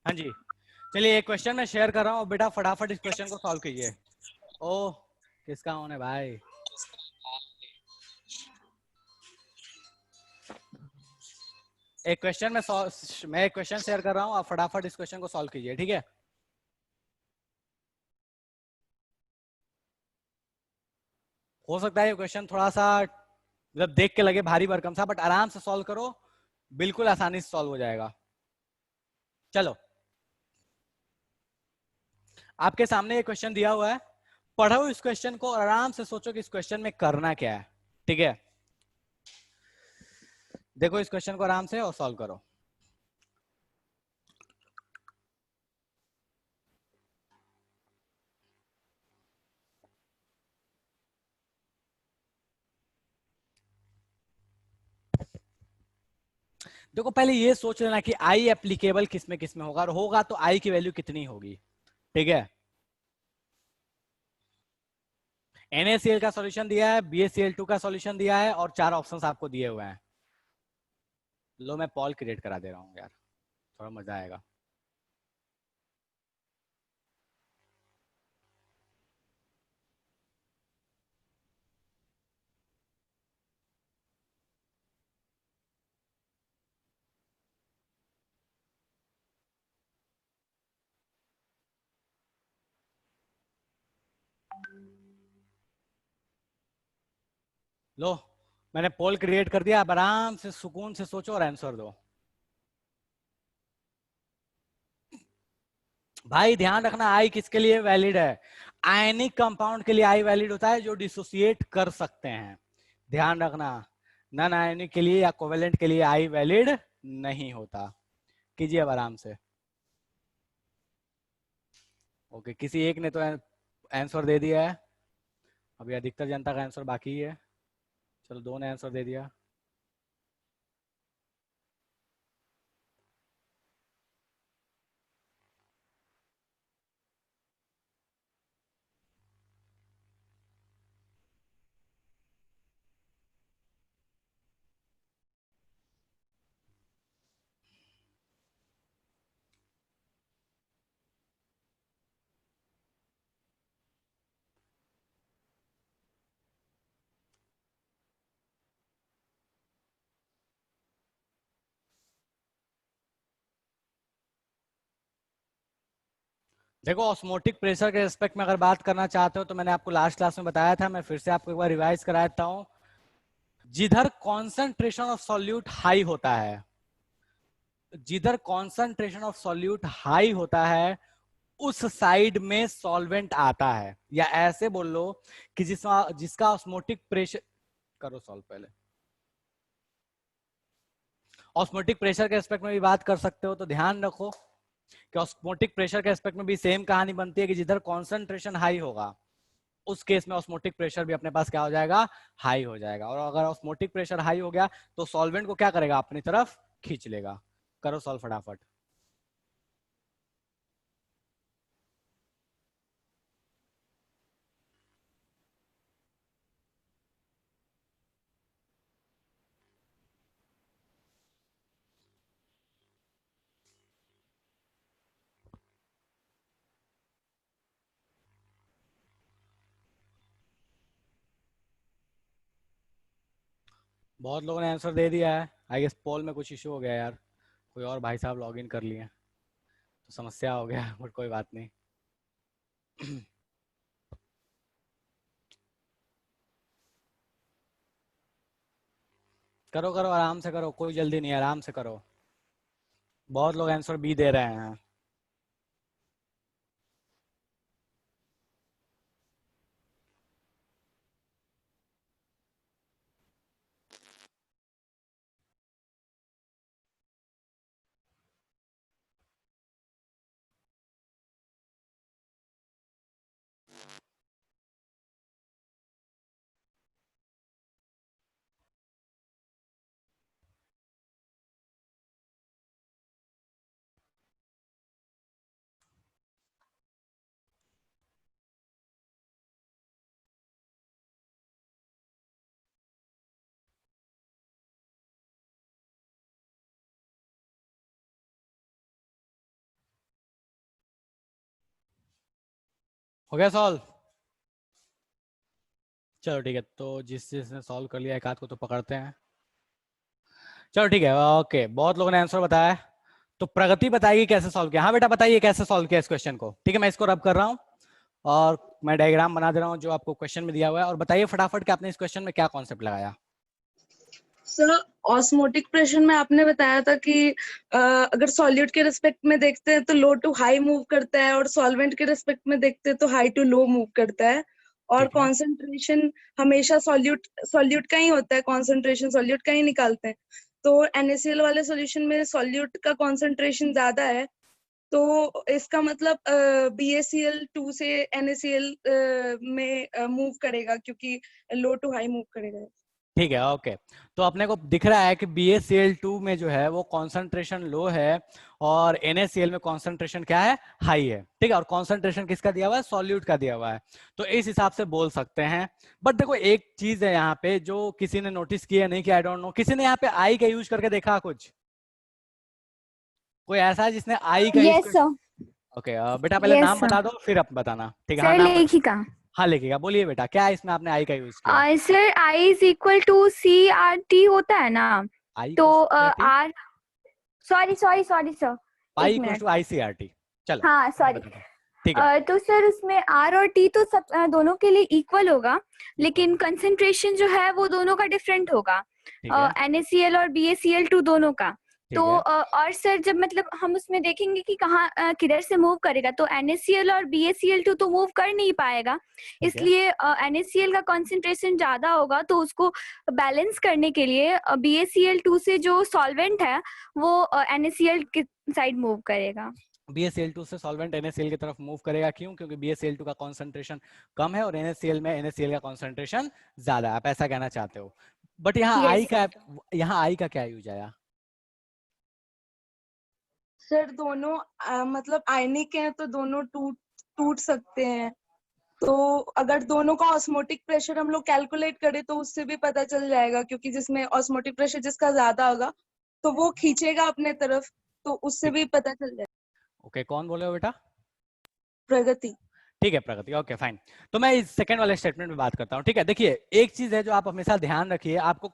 हाँ जी, चलिए एक क्वेश्चन मैं शेयर कर रहा हूँ बेटा, फटाफट इस क्वेश्चन को सॉल्व कीजिए। ओ किसका ऑन है भाई? एक क्वेश्चन मैं एक क्वेश्चन शेयर कर रहा हूँ, आप फटाफट इस क्वेश्चन को सॉल्व कीजिए, ठीक है। हो सकता है ये क्वेश्चन थोड़ा सा मतलब देख के लगे भारी भरकम सा, बट आराम से सॉल्व करो, बिल्कुल आसानी से सॉल्व हो जाएगा। चलो, आपके सामने ये क्वेश्चन दिया हुआ है, पढ़ो इस क्वेश्चन को और आराम से सोचो कि इस क्वेश्चन में करना क्या है, ठीक है। देखो इस क्वेश्चन को आराम से और सॉल्व करो। देखो पहले ये सोच लेना कि आई एप्लीकेबल किस में होगा, और होगा तो आई की वैल्यू कितनी होगी, ठीक है। NaCl का सॉल्यूशन दिया है, BaCl2 का सॉल्यूशन दिया है, और 4 ऑप्शंस आपको दिए हुए हैं। लो मैं पॉल क्रिएट करा दे रहा हूँ यार, थोड़ा मजा आएगा। लो मैंने पोल क्रिएट कर दिया, अब आराम से सुकून से सोचो और आंसर दो। भाई ध्यान रखना आई किसके लिए वैलिड है, आयनिक कंपाउंड के लिए आई वैलिड होता है जो डिसोसिएट कर सकते हैं, ध्यान रखना। नॉन आयनिक के लिए या कोवेलेंट के लिए आई वैलिड नहीं होता। कीजिए अब आराम से। ओके, किसी एक ने तो आंसर दे दिया है, अभी अधिकतर जनता का आंसर बाकी ही है। चलो दो ने आंसर दे दिया। देखो ऑस्मोटिक प्रेशर के रिस्पेक्ट में अगर बात करना चाहते हो तो मैंने आपको लास्ट क्लास में बताया था, मैं फिर से आपको एक बार रिवाइज करा देता हूं। जिधर कॉन्सेंट्रेशन ऑफ सॉल्यूट हाई होता है, जिधर कॉन्सेंट्रेशन ऑफ सॉल्यूट हाई होता है उस साइड में सॉल्वेंट आता है, या ऐसे बोल लो कि जिसका ऑस्मोटिक प्रेशर, करो सॉल्व पहले। ऑस्मोटिक प्रेशर के रिस्पेक्ट में भी बात कर सकते हो, तो ध्यान रखो कि ऑस्मोटिक प्रेशर के रिस्पेक्ट में भी सेम कहानी बनती है कि जिधर कॉन्सेंट्रेशन हाई होगा उस केस में ऑस्मोटिक प्रेशर भी अपने पास क्या हो जाएगा, हाई हो जाएगा। और अगर ऑस्मोटिक प्रेशर हाई हो गया तो सॉल्वेंट को क्या करेगा, अपनी तरफ खींच लेगा। करो सॉल्व फटाफट। बहुत लोगों ने आंसर दे दिया है। आई गेस पोल में कुछ इशू हो गया यार, कोई और भाई साहब लॉग इन कर लिए तो समस्या हो गया, बट कोई बात नहीं। करो करो, आराम से करो, कोई जल्दी नहीं है, आराम से करो। बहुत लोग आंसर बी दे रहे हैं। हो गया सॉल्व? चलो ठीक है, तो जिसने सॉल्व कर लिया एक आध को तो पकड़ते हैं। चलो ठीक है, ओके। बहुत लोगों ने आंसर बताया, तो प्रगति बताएगी कैसे सॉल्व किया। हाँ बेटा बताइए कैसे सॉल्व किया इस क्वेश्चन को। ठीक है, मैं इसको रब कर रहा हूँ और मैं डायग्राम बना दे रहा हूँ जो आपको क्वेश्चन में दिया हुआ है। और बताइए फटाफट कि आपने इस क्वेश्चन में क्या कॉन्सेप्ट लगाया। सर ऑस्मोटिक प्रेशर में आपने बताया था कि अगर सॉल्यूट के रिस्पेक्ट में देखते हैं तो लो टू हाई मूव करता है, और सॉल्वेंट के रिस्पेक्ट में देखते हैं तो हाई टू लो मूव करता है। और ठीक है, कॉन्सेंट्रेशन हमेशा सॉल्यूट सॉल्यूट का ही होता है, कॉन्सेंट्रेशन सॉल्यूट का ही निकालते हैं। तो NaCl वाले सॉल्यूशन में सॉल्यूट का कॉन्सेंट्रेशन ज्यादा है, तो इसका मतलब BaCl2 से NaCl में मूव करेगा, क्योंकि लो टू हाई मूव करेगा। ठीक है, ओके। तो अपने को दिख रहा है कि BaCl2 में जो है वो कॉन्सेंट्रेशन लो है और NaCl में कॉन्सेंट्रेशन क्या है, हाई है। ठीक है, और कॉन्सेंट्रेशन किसका दिया हुआ है, सॉल्यूट का दिया हुआ है। तो इस हिसाब से बोल सकते हैं। बट देखो एक चीज है यहाँ पे जो किसी ने नोटिस किया नहीं, कि आई डोंट नो, किसी ने यहाँ पे आई का यूज करके देखा कुछ? कोई ऐसा है जिसने आई का यूज यस सर। ओके बेटा पहले यस नाम सर। बता दो फिर आप बताना। ठीक है, हाँ सर नाम बता। लेखिका। हाँ लिखेगा, बोलिए बेटा क्या इसमें आपने आई का यूज किया। Sir i is equal to CRT होता है ना, आई तो equal R, sorry sorry sorry sir, pi एक इक्वल मिनट। To ICRT। चलो हाँ मैं सॉरी। बताता हूँ। ठीक है, तो सर उसमें R और T तो सब दोनों के लिए इक्वल होगा, लेकिन Equal, कंसंट्रेशन जो है वो दोनों का डिफरेंट होगा, ठीक है, NaCl और BaCl2 दोनों का। तो ठीक है, और सर जब मतलब हम उसमें देखेंगे कि कहाँ किधर से मूव करेगा, तो NaCl और BaCl2 तो मूव कर नहीं पाएगा, ठीक है, इसलिए NaCl का कंसंट्रेशन ज्यादा होगा। तो उसको बैलेंस करने के लिए BaCl2 से जो सॉल्वेंट है वो NaCl की साइड मूव करेगा। BaCl2 से सॉल्वेंट NaCl की तरफ मूव करेगा। क्यों? क्योंकि BaCl2 का कॉन्सेंट्रेशन कम है और NaCl में NaCl का कॉन्सेंट्रेशन ज्यादा है। आप ऐसा कहना चाहते हो। But yes sir. यहाँ आई का क्या यूज आया? सर दोनों मतलब आयनिक हैं तो दोनों टूट टूट सकते हैं। तो अगर दोनों का ऑस्मोटिक प्रेशर हम लोग कैलकुलेट करें तो उससे भी पता चल जाएगा, क्योंकि जिसमें ऑस्मोटिक प्रेशर जिसका ज्यादा होगा तो वो खींचेगा अपने तरफ, तो उससे ठीक, भी पता चल जाएगा। ओके कौन बोले हो बेटा? प्रगति। ठीक है प्रगति, ओके फाइन। तो मैं इस सेकंड वाले स्टेटमेंट में बात करता हूँ। ठीक है, देखिए एक चीज है जो आप हमेशा ध्यान रखिए, आपको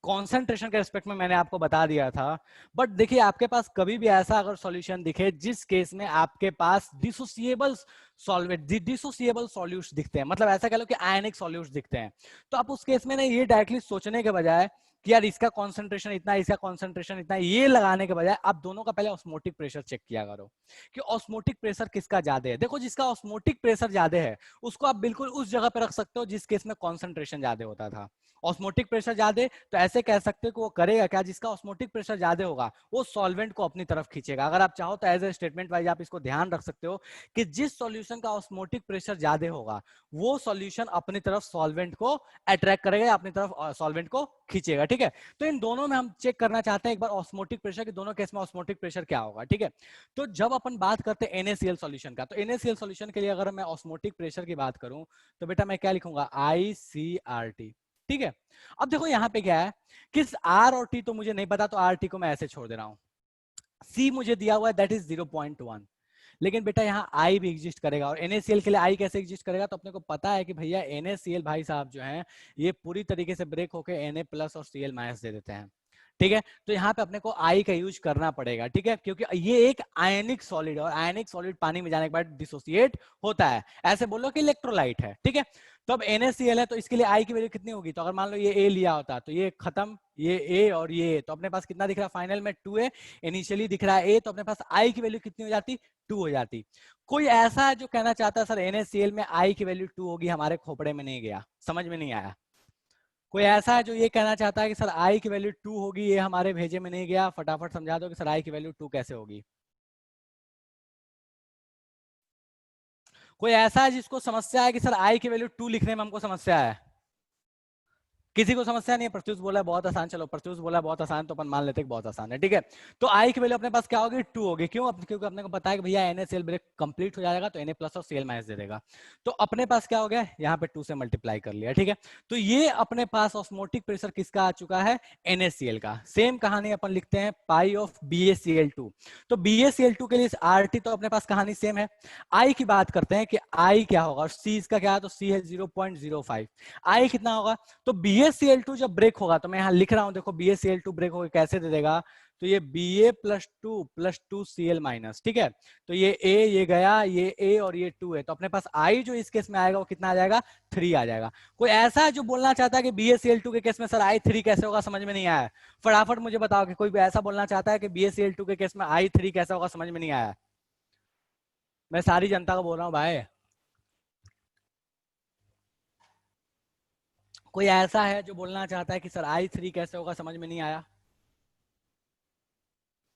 कॉन्सेंट्रेशन के रिस्पेक्ट में मैंने आपको बता दिया था। बट देखिए आपके पास कभी भी ऐसा अगर सॉल्यूशन दिखे जिस केस में आपके पास डिसोसिएबल सॉल्वेंट डिसोसिएबल सॉल्यूट्स दिखते हैं, मतलब ऐसा कह लो कि आयनिक सॉल्यूट्स दिखते हैं, तो आप उस केस में ना ये डायरेक्टली सोचने के बजाय कि यार इसका कॉन्सेंट्रेशन इतना, इसका कॉन्सेंट्रेशन इतना, ये लगाने के बजाय आप दोनों का पहले ऑस्मोटिक प्रेशर चेक किया करो कि ऑस्मोटिक प्रेशर किसका ज्यादा है। देखो जिसका ऑस्मोटिक प्रेशर ज्यादा है उसको आप बिल्कुल उस जगह पे रख सकते हो जिस केस में कॉन्सेंट्रेशन ज्यादा होता था। ऑस्मोटिक प्रेशर ज्यादा तो ऐसे कह सकते हो कि वो करेगा क्या, जिसका ऑस्मोटिक प्रेशर ज्यादा होगा वो सॉल्वेंट को अपनी तरफ खींचेगा। अगर आप चाहो तो एज ए स्टेटमेंट वाइज आप इसको ध्यान रख सकते हो कि जिस सॉल्यूशन का ऑस्मोटिक प्रेशर ज्यादा होगा वो सॉल्यूशन अपनी तरफ सॉल्वेंट को अट्रैक्ट करेगा, अपनी तरफ सॉल्वेंट को खींचेगा। ठीक है, तो इन दोनों में हम चेक करना चाहते हैं एक बार ऑस्मोटिक प्रेशर कि दोनों केस में ऑस्मोटिक प्रेशर क्या होगा। ठीक है, तो जब अपन बात करते हैं NaCl सॉल्यूशन का, तो NaCl सॉल्यूशन के लिए अगर मैं ऑस्मोटिक प्रेशर की बात करूं तो बेटा मैं क्या लिखूंगा, ICRT। ठीक है, अब देखो यहाँ पे क्या है कि R और T तो मुझे नहीं पता, तो RT को मैं ऐसे छोड़ दे रहा हूं। C मुझे दिया हुआ है दैट इज 0.1, लेकिन बेटा यहाँ I भी एग्जिस्ट करेगा। और NaCl के लिए I कैसे एग्जिस्ट करेगा, तो अपने को पता है कि भैया NaCl भाई साहब जो है ये पूरी तरीके से ब्रेक होके Na+ और Cl- दे देते हैं। ठीक है, तो यहाँ पे अपने को I का यूज करना पड़ेगा। ठीक है, क्योंकि ये एक आयनिक सॉलिड है और आयनिक सॉलिड पानी में जाने के बाद डिसोसिएट होता है, ऐसे बोलो कि इलेक्ट्रोलाइट है। ठीक है, तो अब NaCl है तो इसके लिए I की वैल्यू कितनी होगी, तो अगर मान लो ये A लिया होता तो ये खत्म, ये A और ये A, तो अपने पास कितना दिख रहा है फाइनल में 2A, इनिशियली दिख रहा है A, तो अपने पास I की वैल्यू कितनी हो जाती, 2 हो जाती। कोई ऐसा है जो कहना चाहता है सर NaCl में I की वैल्यू 2 होगी, हमारे खोपड़े में नहीं गया, समझ में नहीं आया। कोई ऐसा है जो ये कहना चाहता है कि सर I की वैल्यू 2 होगी, ये हमारे भेजे में नहीं गया, फटाफट समझा दो कि सर I की वैल्यू 2 कैसे होगी। कोई ऐसा है जिसको समस्या है कि सर I की वैल्यू 2 लिखने में हमको समस्या है, किसी को समस्या नहीं है? प्रत्युष बोला बहुत आसान, चलो प्रत्युष बोला बहुत आसान तो अपन मान लेते हैं बहुत आसान है। ठीक है, तो I की वैल्यू अपने पास क्या होगी, 2 होगी। क्यों, क्योंकि अपने को पता है कि भैया NaCl ब्रेक कंप्लीट हो जाएगा तो Na+ और Cl- दे देगा, तो अपने पास क्या हो गया, यहाँ पे 2 से मल्टीप्लाई कर लिया। ठीक है, तो ये अपने पास ऑस्मोटिक प्रेशर किसका आ चुका है, NaCl का। सेम कहानी अपन लिखते हैं पाई ऑफ BaCl2, तो BaCl2 के लिए RT तो अपने पास कहानी सेम है। I की बात करते हैं कि I क्या होगा और C इसका क्या है, तो C है 0.05, I कितना होगा, तो BaCl2 जब ब्रेक होगा, तो मैं यहाँ लिख रहा हूं देखो BaCl2 ब्रेक होकर कैसे दे देगा, तो ये Ba+2+2Cl-। ठीक है, तो ये A ये गया, ये A और ये 2 है, तो अपने पास I जो इस केस में आएगा वो कितना आ जाएगा, 3 आ जाएगा। कोई ऐसा है जो बोलना चाहता है कि BaCl2 के केस में सर I 3 कैसे होगा, समझ में नहीं आया, फटाफट मुझे बताओ कि कोई भी ऐसा बोलना चाहता है कि BaCl2 के केस में I 3 कैसा होगा, समझ में नहीं आया। मैं सारी जनता को बोल रहा हूँ भाई, कोई ऐसा है जो बोलना चाहता है कि सर I 3 कैसे होगा, समझ में नहीं आया,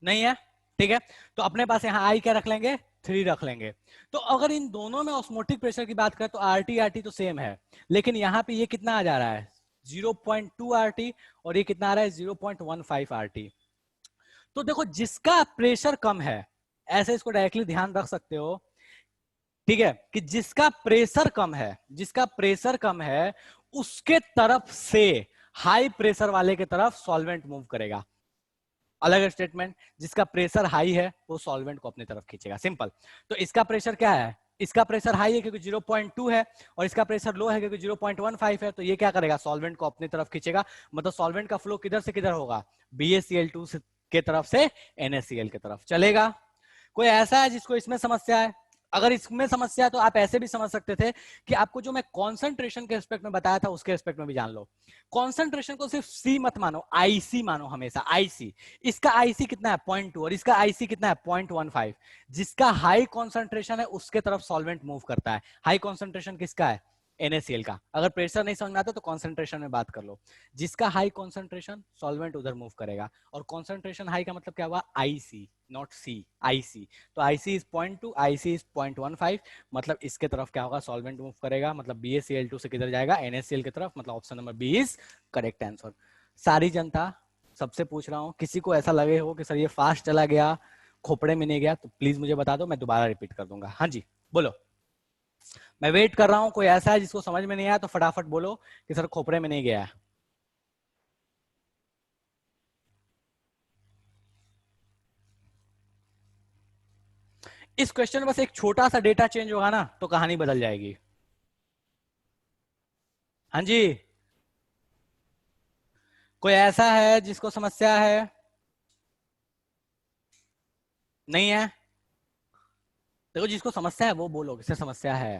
नहीं है? ठीक है, तो अपने पास यहाँ I क्या रख लेंगे, 3 रख लेंगे। तो अगर इन दोनों में ऑस्मोटिक प्रेशर की बात करें तो RT तो सेम है, लेकिन यहाँ पे ये कितना आ जा रहा है 0.2 RT और ये कितना आ रहा है 0.15 RT। तो देखो जिसका प्रेशर कम है, ऐसे इसको डायरेक्टली ध्यान रख सकते हो, ठीक है, कि जिसका प्रेशर कम है, जिसका प्रेशर कम है उसके तरफ से हाई प्रेशर वाले के तरफ सॉल्वेंट मूव करेगा। अलग स्टेटमेंट, जिसका प्रेशर हाई है वो सॉल्वेंट को अपनी तरफ खींचेगा, सिंपल। तो इसका प्रेशर क्या है, इसका प्रेशर हाई है क्योंकि 0.2 है और इसका प्रेशर लो है क्योंकि 0.15 है, तो ये क्या करेगा, सॉल्वेंट को अपनी तरफ खींचेगा। मतलब सॉल्वेंट का फ्लो किधर से किधर होगा, BaCl2 के तरफ से NaCl के तरफ चलेगा। कोई ऐसा है जिसको इसमें समस्या है? अगर इसमें समस्या है तो आप ऐसे भी समझ सकते थे कि आपको जो मैं कॉन्सेंट्रेशन के रिस्पेक्ट में बताया था उसके रिस्पेक्ट में भी जान लो। कॉन्सेंट्रेशन को सिर्फ C मत मानो, IC मानो हमेशा, IC। इसका IC कितना है 0.2 और इसका IC कितना है 0.15। जिसका हाई कॉन्सेंट्रेशन है उसके तरफ सॉल्वेंट मूव करता है। हाई कॉन्सेंट्रेशन किसका है, NaCl का। अगर प्रेशर नहीं समझ में आता तो कॉन्सेंट्रेशन में बात कर लो। जिसका हाई कॉन्सेंट्रेशन सॉल्वेंट उधर मूव करेगा, और कॉन्सेंट्रेशन हाई का मतलब क्या हुआ, IC नॉट C, IC। तो IC इज 0.2, IC इज 0.15, मतलब इसके तरफ क्या होगा, सॉल्वेंट मूव करेगा, मतलब BaCl2 से किधर जाएगा, NaCl की तरफ, मतलब option number B is correct answer. सारी जनता सबसे पूछ रहा हूँ, किसी को ऐसा लगे हो कि सर ये फास्ट चला गया, खोपड़े में नहीं गया, तो प्लीज मुझे बता दो, मैं दोबारा रिपीट कर दूंगा। हाँ जी बोलो, मैं वेट कर रहा हूं। कोई ऐसा है जिसको समझ में नहीं आया तो फटाफट बोलो कि सर खोपड़े में नहीं गया है। इस क्वेश्चन में बस एक छोटा सा डेटा चेंज होगा ना तो कहानी बदल जाएगी। हाँ जी, कोई ऐसा है जिसको समस्या है? नहीं है? देखो जिसको समस्या है वो बोलो किसे समस्या है।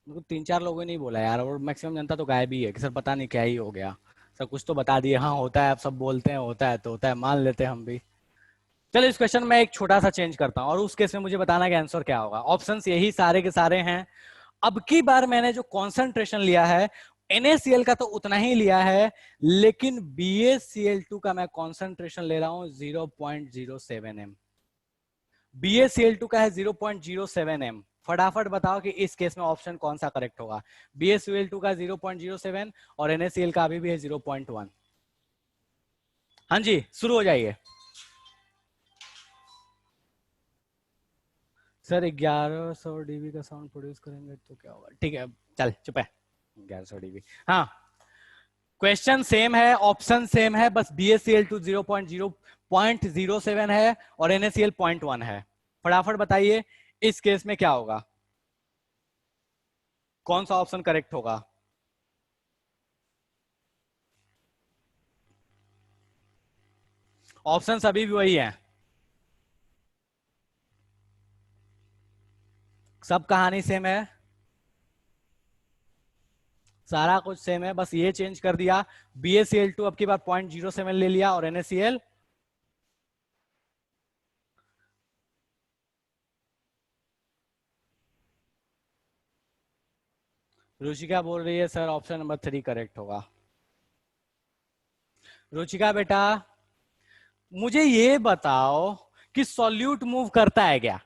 मेरे को 3-4 लोगों ने नहीं बोला यार, और मैक्सिमम जनता तो गायब ही है कि सर पता नहीं क्या ही हो गया। सर कुछ तो बता दिए, हाँ होता है, अब सब बोलते हैं होता है तो होता है, मान लेते हैं हम भी। चलो इस क्वेश्चन में एक छोटा सा चेंज करता हूँ, और उस केस में मुझे बताना कि आंसर क्या होगा। ऑप्शंस यही सारे के सारे हैं। अब की बार मैंने जो कॉन्सेंट्रेशन लिया है NaCl का तो उतना ही लिया है, लेकिन BaCl2 का मैं कॉन्सेंट्रेशन ले रहा हूं 0.07 m। BaCl2 का है 0.07 m। फटाफट बताओ कि इस केस में ऑप्शन कौन सा करेक्ट होगा। BaCl2 का 0.07 और NaCl का अभी भी है 0.1। हाँ जी शुरू हो जाइए। सर 1100 dB का साउंड प्रोड्यूस करेंगे तो क्या होगा? ठीक है चल चुप है, 1100 dB। हाँ क्वेश्चन सेम है, ऑप्शन सेम है, बस BaCl2 0.07 है और NaCl 0.1 है। फटाफट बताइए इस केस में क्या होगा, कौन सा ऑप्शन करेक्ट होगा? ऑप्शन अभी भी वही है, सब कहानी सेम है, सारा कुछ सेम है, बस ये चेंज कर दिया। BaCl2 अब की बार 0.07 ले लिया और NaCl रुचिका बोल रही है सर ऑप्शन नंबर 3 करेक्ट होगा। रुचिका बेटा मुझे ये बताओ कि सॉल्यूट मूव करता है क्या?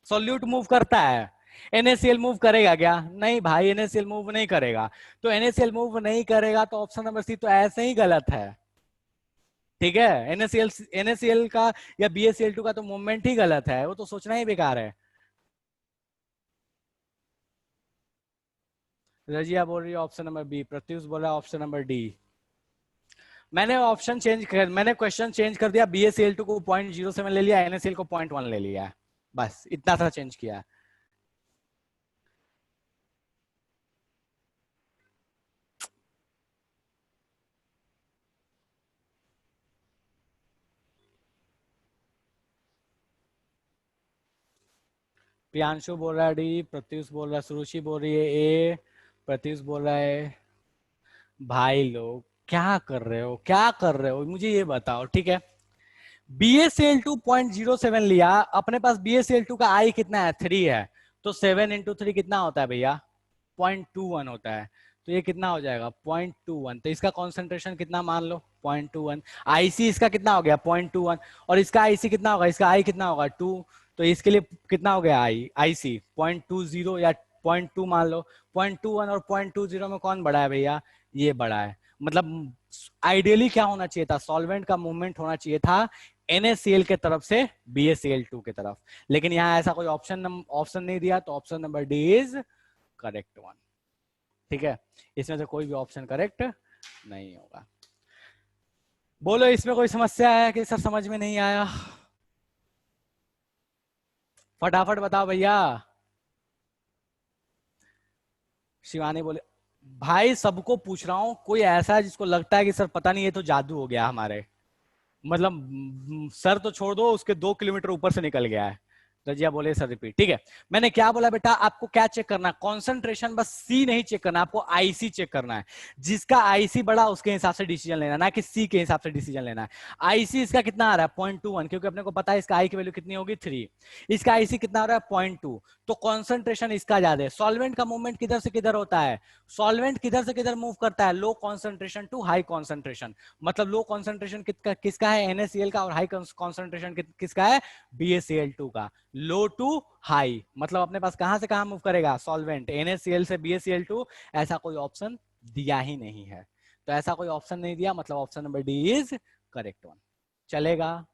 सॉल्यूट मूव करता है, NaCl मूव करेगा क्या? नहीं भाई NaCl मूव नहीं करेगा। तो NaCl मूव नहीं करेगा तो ऑप्शन नंबर सी तो ऐसे ही गलत है। ठीक है NaCl का या BaCl2 का तो मूवमेंट ही गलत है, वो तो सोचना ही बेकार है। रजिया बोल रही है ऑप्शन नंबर बी, प्रत्युष बोल रहा है ऑप्शन नंबर डी। मैंने क्वेश्चन चेंज कर दिया, BaCl2 को 0.07 ले लिया, NaCl को 0.1 ले लिया, बस इतना सा चेंज किया। प्रियांशु बोल रहा है डी, प्रत्युष बोल रहा है, सुरुचि बोल रही है ए, प्रत्युष बोल रहा है। भाई लोग क्या कर रहे हो, क्या कर रहे हो, मुझे ये बताओ। ठीक है BaCl2 0.07 लिया, अपने पास BaCl2 का आई कितना है? 3 है, तो 7 × 3 कितना होता है भैया? 0.21 होता है। तो ये कितना हो जाएगा? 0.21। तो इसका कॉन्सेंट्रेशन कितना मान लो? 0.21। IC इसका कितना हो गया? 0.21। और इसका IC कितना होगा? इसका आई कितना होगा? 2। तो इसके लिए कितना हो गया IC? 0.20 या 0.2 मान लो। 0.21 और 0.20 में कौन बड़ा है भैया? ये बड़ा है। मतलब आइडियली क्या होना चाहिए था? सॉल्वेंट का मूवमेंट होना चाहिए था NaCl के तरफ से BaCl2 के तरफ, लेकिन यहाँ ऐसा कोई ऑप्शन नहीं दिया, तो option number D is correct one. ठीक है इसमें से कोई भी ऑप्शन करेक्ट नहीं होगा। बोलो इसमें कोई समस्या है कि सर समझ में नहीं आया? फटाफट बताओ भैया। शिवानी बोले भाई सबको पूछ रहा हूं, कोई ऐसा है जिसको लगता है कि सर पता नहीं ये तो जादू हो गया हमारे, मतलब सर तो छोड़ दो, उसके 2 किलोमीटर ऊपर से निकल गया है। रजिया बोले सर रिपीट। ठीक है मैंने क्या बोला बेटा, आपको क्या चेक करना है? कॉन्सेंट्रेशन, बस सी नहीं चेक करना, आपको IC चेक करना है। जिसका IC बड़ा उसके हिसाब से डिसीजन लेना, ना कि सी के हिसाब से डिसीजन लेना है। IC इसका कितना आ रहा है? 0.21, क्योंकि अपने को पता है इसका आई की वैल्यू कितनी होगी? 3। इसका IC कितना आ रहा है? 0.2। तो कॉन्सेंट्रेशन इसका ज्यादा है। सॉल्वेंट का मूवमेंट किधर से किधर होता है? सॉल्वेंट किधर से किधर मूव करता है? Low concentration to high concentration. मतलब लो कॉन्सेंट्रेशन किसका है? NaCl का, और हाई कॉन्सेंट्रेशन किसका है? BaCl2 का। लो टू हाई मतलब अपने पास कहां से कहां मूव करेगा? सॉल्वेंट। NaCl से BaCl2, ऐसा कोई ऑप्शन दिया ही नहीं है। तो ऐसा कोई ऑप्शन नहीं दिया, मतलब option number D is correct one. चलेगा?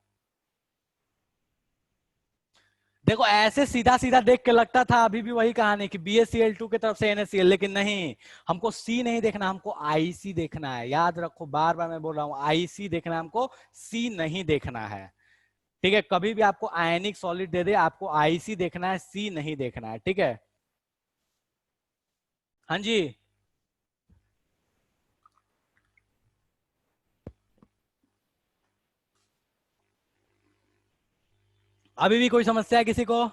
देखो ऐसे सीधा सीधा देख के लगता था अभी भी वही कहानी कि BaCl2 की तरफ से NaCl, लेकिन नहीं, हमको C नहीं देखना, हमको IC देखना है। याद रखो, बार बार मैं बोल रहा हूं, IC देखना है हमको, C नहीं देखना है। ठीक है कभी भी आपको आयनिक सॉलिड दे दे, आपको IC देखना है, C नहीं देखना है। ठीक है हाँ जी अभी भी कोई समस्या है किसी को?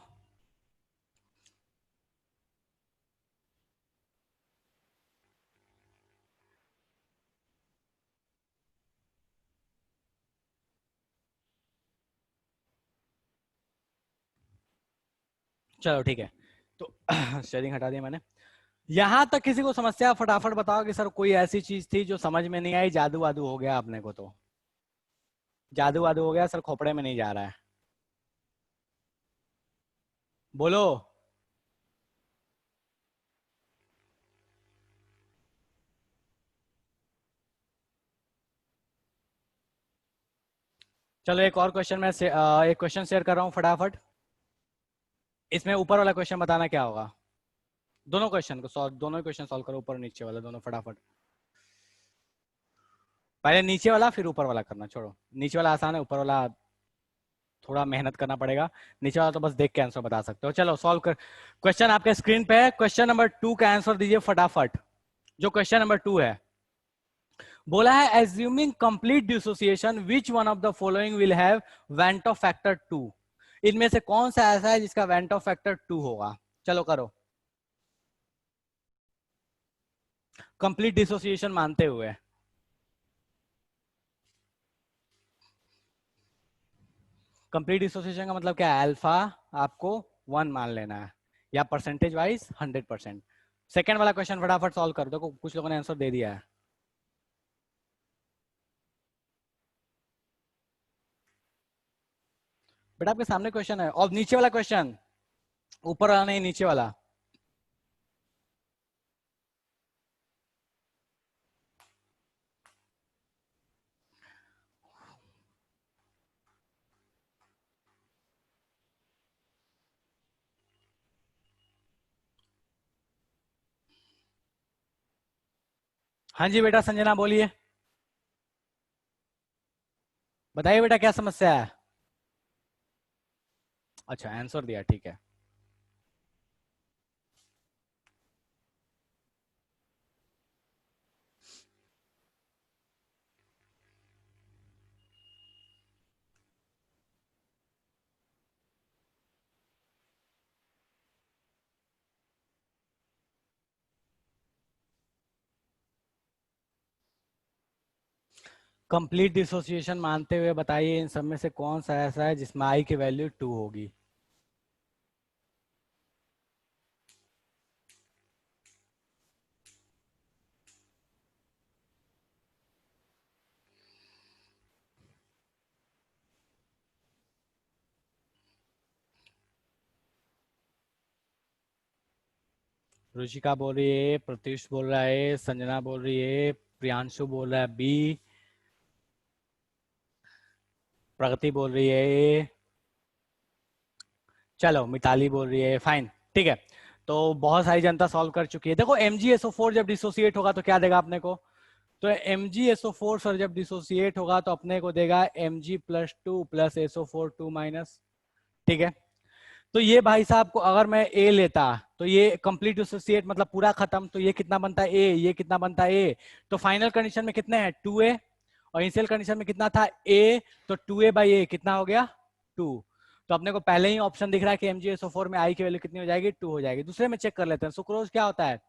चलो ठीक है, तो शेयरिंग हटा दिया मैंने। यहां तक किसी को समस्या? फटाफट बताओ कि सर कोई ऐसी चीज थी जो समझ में नहीं आई, जादू वादू हो गया आपने को, तो जादू वादू हो गया सर, खोपड़े में नहीं जा रहा है, बोलो। चलो एक और क्वेश्चन मैं एक क्वेश्चन शेयर कर रहा हूं फटाफट। इसमें ऊपर वाला क्वेश्चन बताना क्या होगा। दोनों क्वेश्चन को सॉल्व, दोनों क्वेश्चन सॉल्व करो, ऊपर नीचे वाला दोनों फटाफट। पहले नीचे वाला फिर ऊपर वाला करना, छोड़ो नीचे वाला आसान है, ऊपर वाला थोड़ा मेहनत करना पड़ेगा। नीचे वाला तो बस देख के आंसर बता सकते हो। चलो सॉल्व कर। क्वेश्चन आपके स्क्रीन पे है, क्वेश्चन नंबर 2 का आंसर दीजिए फटाफट। जो क्वेश्चन नंबर 2 है, बोला है assuming complete dissociation which one of the following will have went of factor 2। इनमें से कौन सा ऐसा है जिसका वेंट ऑफ फैक्टर 2 होगा? चलो करो, कंप्लीट डिसोसिएशन मानते हुए। कंप्लीट डिसोसिएशन का मतलब क्या है? अल्फा आपको 1 मान लेना है, या परसेंटेज वाइज 100%। सेकेंड वाला क्वेश्चन फटाफट सॉल्व कर दो, कुछ लोगों ने आंसर दे दिया है। बेटा आपके सामने क्वेश्चन है, और नीचे वाला क्वेश्चन, ऊपर वाला नहीं, नीचे वाला। हाँ जी बेटा संजना बोलिए, बताइए बेटा क्या समस्या है? अच्छा आंसर दिया, ठीक है। कंप्लीट डिसोसिएशन मानते हुए बताइए इन सब में से कौन सा ऐसा है जिसमें आई की वैल्यू 2 होगी? रुचिका बोल रही है, प्रत्युष बोल रहा है, संजना बोल रही है, प्रियांशु बोल रहा है बी, प्रगति बोल रही है, चलो मिताली बोल रही है, फाइन ठीक है। तो बहुत सारी जनता सॉल्व कर चुकी है। देखो MgSO4 जब डिसोसिएट होगा तो क्या देगा अपने को? तो MgSO4 सर जब डिसोसिएट होगा तो अपने को देगा Mg+2 प्लस SO4 2-। ठीक है, तो ये भाई साहब को अगर मैं A लेता तो ये कंप्लीट डिसोसिएट मतलब पूरा खत्म, तो ये कितना बनता है A, ये कितना बनता है A। तो फाइनल कंडीशन में कितने हैं? 2A, और इनिशियल कंडीशन में कितना था? A, तो 2A/A कितना हो गया? 2। तो अपने को पहले ही ऑप्शन दिख रहा है कि MgSO4 में I की वैल्यू कितनी हो जाएगी? 2 हो जाएगी। दूसरे में चेक कर लेते हैं, सुक्रोज क्या होता है?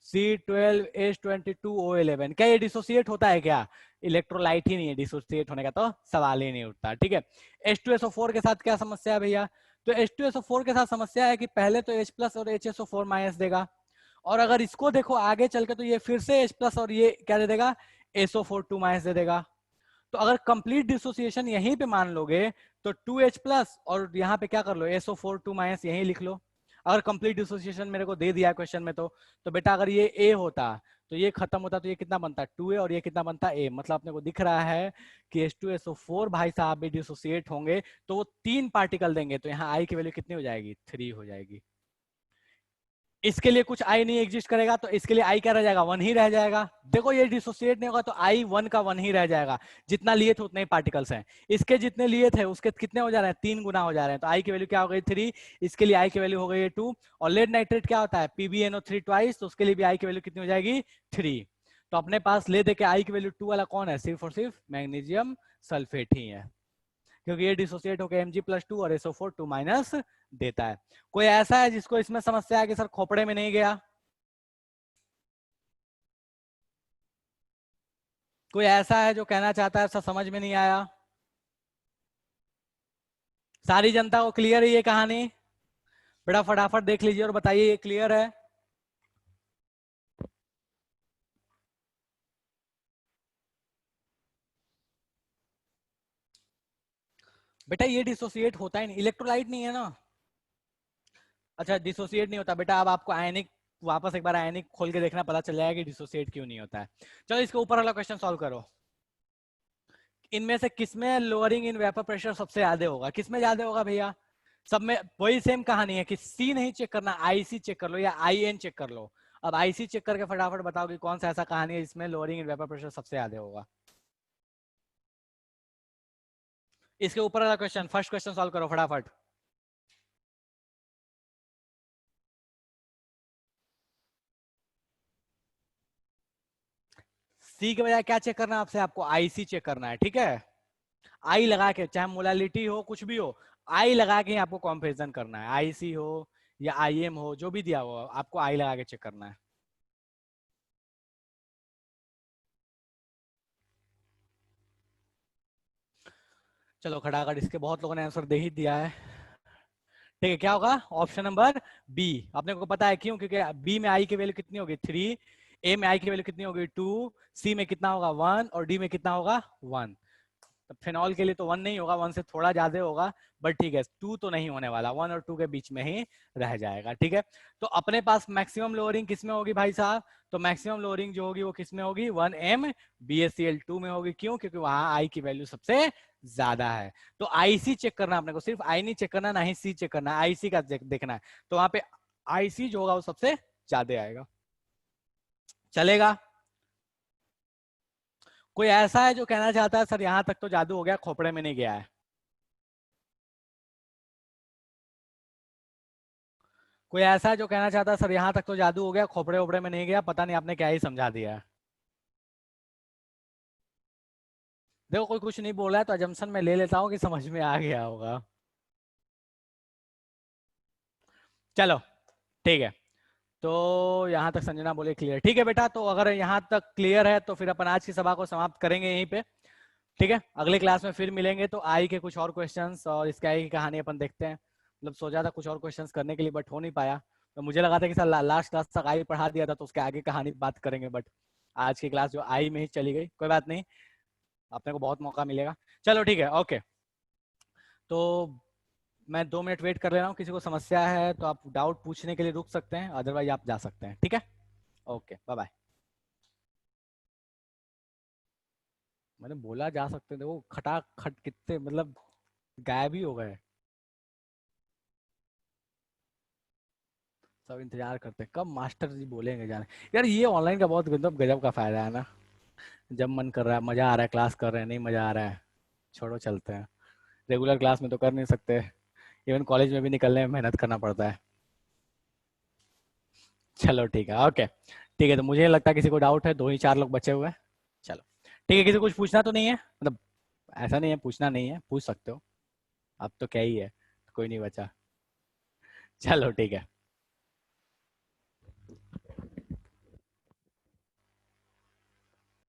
C12H22O11। क्या ये डिसोसिएट होता है क्या? इलेक्ट्रोलाइट ही नहीं है, डिसोसिएट होने का तो सवाल ही नहीं उठता। ठीक है, H2SO4 के साथ क्या समस्या है भैया? तो H2SO4 के साथ समस्या है कि पहले तो H+ और HSO4- देगा, और अगर इसको देखो आगे चल के तो ये फिर से H+ और ये क्या दे देगा? SO4 2- दे देगा। तो अगर कंप्लीट डिसोसिएशन यहीं पे मान लोगे तो 2H+ और यहाँ पे क्या कर लो? SO4 2- यहीं लिख लो। अगर कंप्लीट डिसोसिएशन मेरे को दे दिया क्वेश्चन में तो बेटा अगर ये A होता तो ये खत्म होता, तो ये कितना बनता? 2A, और ये कितना बनता? A। मतलब अपने को दिख रहा है कि H2SO4 भाई साहब भी डिसोसिएट होंगे तो वो 3 पार्टिकल देंगे, तो यहाँ I की वैल्यू कितनी हो जाएगी? 3 हो जाएगी। इसके लिए कुछ I नहीं एग्जिस्ट करेगा, तो इसके लिए I क्या रह जाएगा? 1 ही रह जाएगा। देखो ये डिसोसिएट नहीं होगा तो I 1 का 1 ही रह जाएगा। जितना लिए थे उतने ही पार्टिकल्स हैं, इसके जितने लिए थे उसके कितने हो जा रहे हैं? 3 गुना हो जा रहे हैं। तो I की वैल्यू क्या हो गई? 3। इसके लिए I की वैल्यू हो गई 2। और लेड नाइट्रेट क्या होता है? PbNO3 ट्वाइस, तो उसके लिए भी I की वैल्यू कितनी हो जाएगी? 3। तो अपने पास ले दे के I की वैल्यू 2 वाला कौन है? सिर्फ और सिर्फ मैग्नीशियम सल्फेट ही है, क्योंकि ये डिसोसिएट होकर Mg+2 और SO4 2- देता है। कोई ऐसा है जिसको इसमें समस्या है कि सर खोपड़े में नहीं गया? कोई ऐसा है जो कहना चाहता है सर समझ में नहीं आया? सारी जनता को क्लियर है ये कहानी? बेटा फटाफट देख लीजिए और बताइए ये क्लियर है? बेटा ये डिसोसिएट होता ही नहीं, इलेक्ट्रोलाइट नहीं है ना। अच्छा डिसोसिएट नहीं होता बेटा, अब आपको आयनिक वापस एक बार आयनिक खोल के देखना, पता चल जाएगा कि डिसोसिएट क्यों नहीं होता है। चलो इसके ऊपर वाला क्वेश्चन सॉल्व करो। इनमें से किसमें लोअरिंग इन वेपर प्रेशर सबसे ज्यादा होगा? किसमें ज्यादा होगा भैया? सब में वही सेम कहानी है कि सी नहीं चेक करना, आईसी चेक कर लो या आईएन चेक कर लो। अब आईसी चेक करके फटाफट बताओ कि कौन सा ऐसा कहानी है जिसमें लोअरिंग इन वेपर प्रेशर सबसे ज्यादा होगा। इसके ऊपर वाला क्वेश्चन, फर्स्ट क्वेश्चन सॉल्व करो फटाफट। सी के बजाय क्या चेक करना है आपसे? आपको आईसी चेक करना है, ठीक है। आई लगा के, चाहे मोलालिटी हो कुछ भी हो, आई लगा के आपको कंपैरिजन करना है। आईसी हो या आईएम हो, जो भी दिया हो आपको आई लगा के चेक करना है। चलो खटाखट, इसके बहुत लोगों ने आंसर दे ही दिया है। ठीक है, क्या होगा? Option number B. अपने को पता है क्यों? क्योंकि बी में आई की वैल्यू कितनी होगी? 3, ए में आई की वैल्यू कितनी होगी? 2, सी में कितना होगा? 1 और डी में कितना होगा? 1। तो फिनॉल के लिए तो 1 नहीं होगा, 1 से थोड़ा ज्यादा होगा, बट ठीक है 2 तो नहीं होने वाला, 1 और 2 के बीच में ही रह जाएगा। ठीक है, तो अपने पास मैक्सिमम लोअरिंग किसमें होगी भाई साहब? तो मैक्सिमम लोअरिंग जो होगी वो किसमें होगी? 1M BaCl2 में होगी। क्यों? क्योंकि वहां आई की वैल्यू सबसे ज्यादा है। तो आईसी चेक करना अपने को, सिर्फ आई नहीं चेक करना, ना ही सी चेक करना, आईसी का देखना है। तो वहां पे आईसी जो होगा वो सबसे ज्यादा आएगा। चलेगा? कोई ऐसा है जो कहना चाहता है सर यहां तक तो जादू हो गया, खोपड़े में नहीं गया है? कोई ऐसा है जो कहना चाहता है सर यहां तक तो जादू हो गया, खोपड़े ओपड़े में नहीं गया? पता नहीं आपने क्या ही समझा दिया है। देखो कोई कुछ नहीं बोला है तो अजम्पशन में ले लेता हूँ कि समझ में आ गया होगा। चलो ठीक है, तो यहाँ तक संजना बोले क्लियर। ठीक है बेटा, तो अगर यहाँ तक क्लियर है तो फिर अपन आज की सभा को समाप्त करेंगे यहीं पे। ठीक है, अगले क्लास में फिर मिलेंगे तो आई के कुछ और क्वेश्चंस और इसके आई की कहानी अपन देखते हैं। मतलब सोचा था कुछ और क्वेश्चंस करने के लिए बट हो नहीं पाया, तो मुझे लगा था कि सर लास्ट क्लास तक आई पढ़ा दिया था तो उसके आगे कहानी बात करेंगे, बट आज की क्लास जो आई में ही चली गई। कोई बात नहीं, अपने को बहुत मौका मिलेगा। चलो ठीक है, ओके। तो मैं 2 मिनट वेट कर ले रहा हूँ, किसी को समस्या है तो आप डाउट पूछने के लिए रुक सकते हैं, अदरवाइज आप जा सकते हैं। ठीक है, ओके बाय बाय। मैंने बोला जा सकते थे, वो खटाखट कितने मतलब गायब ही हो गए। सब इंतजार करते हैं कब मास्टर जी बोलेंगे जाने। यार ये ऑनलाइन का बहुत गजब का फायदा है ना, जब मन कर रहा है, मजा आ रहा है क्लास कर रहे हैं, नहीं मजा आ रहा है छोड़ो चलते हैं। रेगुलर क्लास में तो कर नहीं सकते, इवन कॉलेज में भी निकलने में मेहनत करना पड़ता है। चलो ठीक है, ओके ठीक है। तो मुझे लगता है किसी को डाउट है, 2 ही 4 लोग बचे हुए हैं। चलो ठीक है, किसी को कुछ पूछना तो नहीं है? मतलब ऐसा नहीं है पूछना नहीं है, पूछ सकते हो। अब तो क्या ही है, कोई नहीं बचा। चलो ठीक है।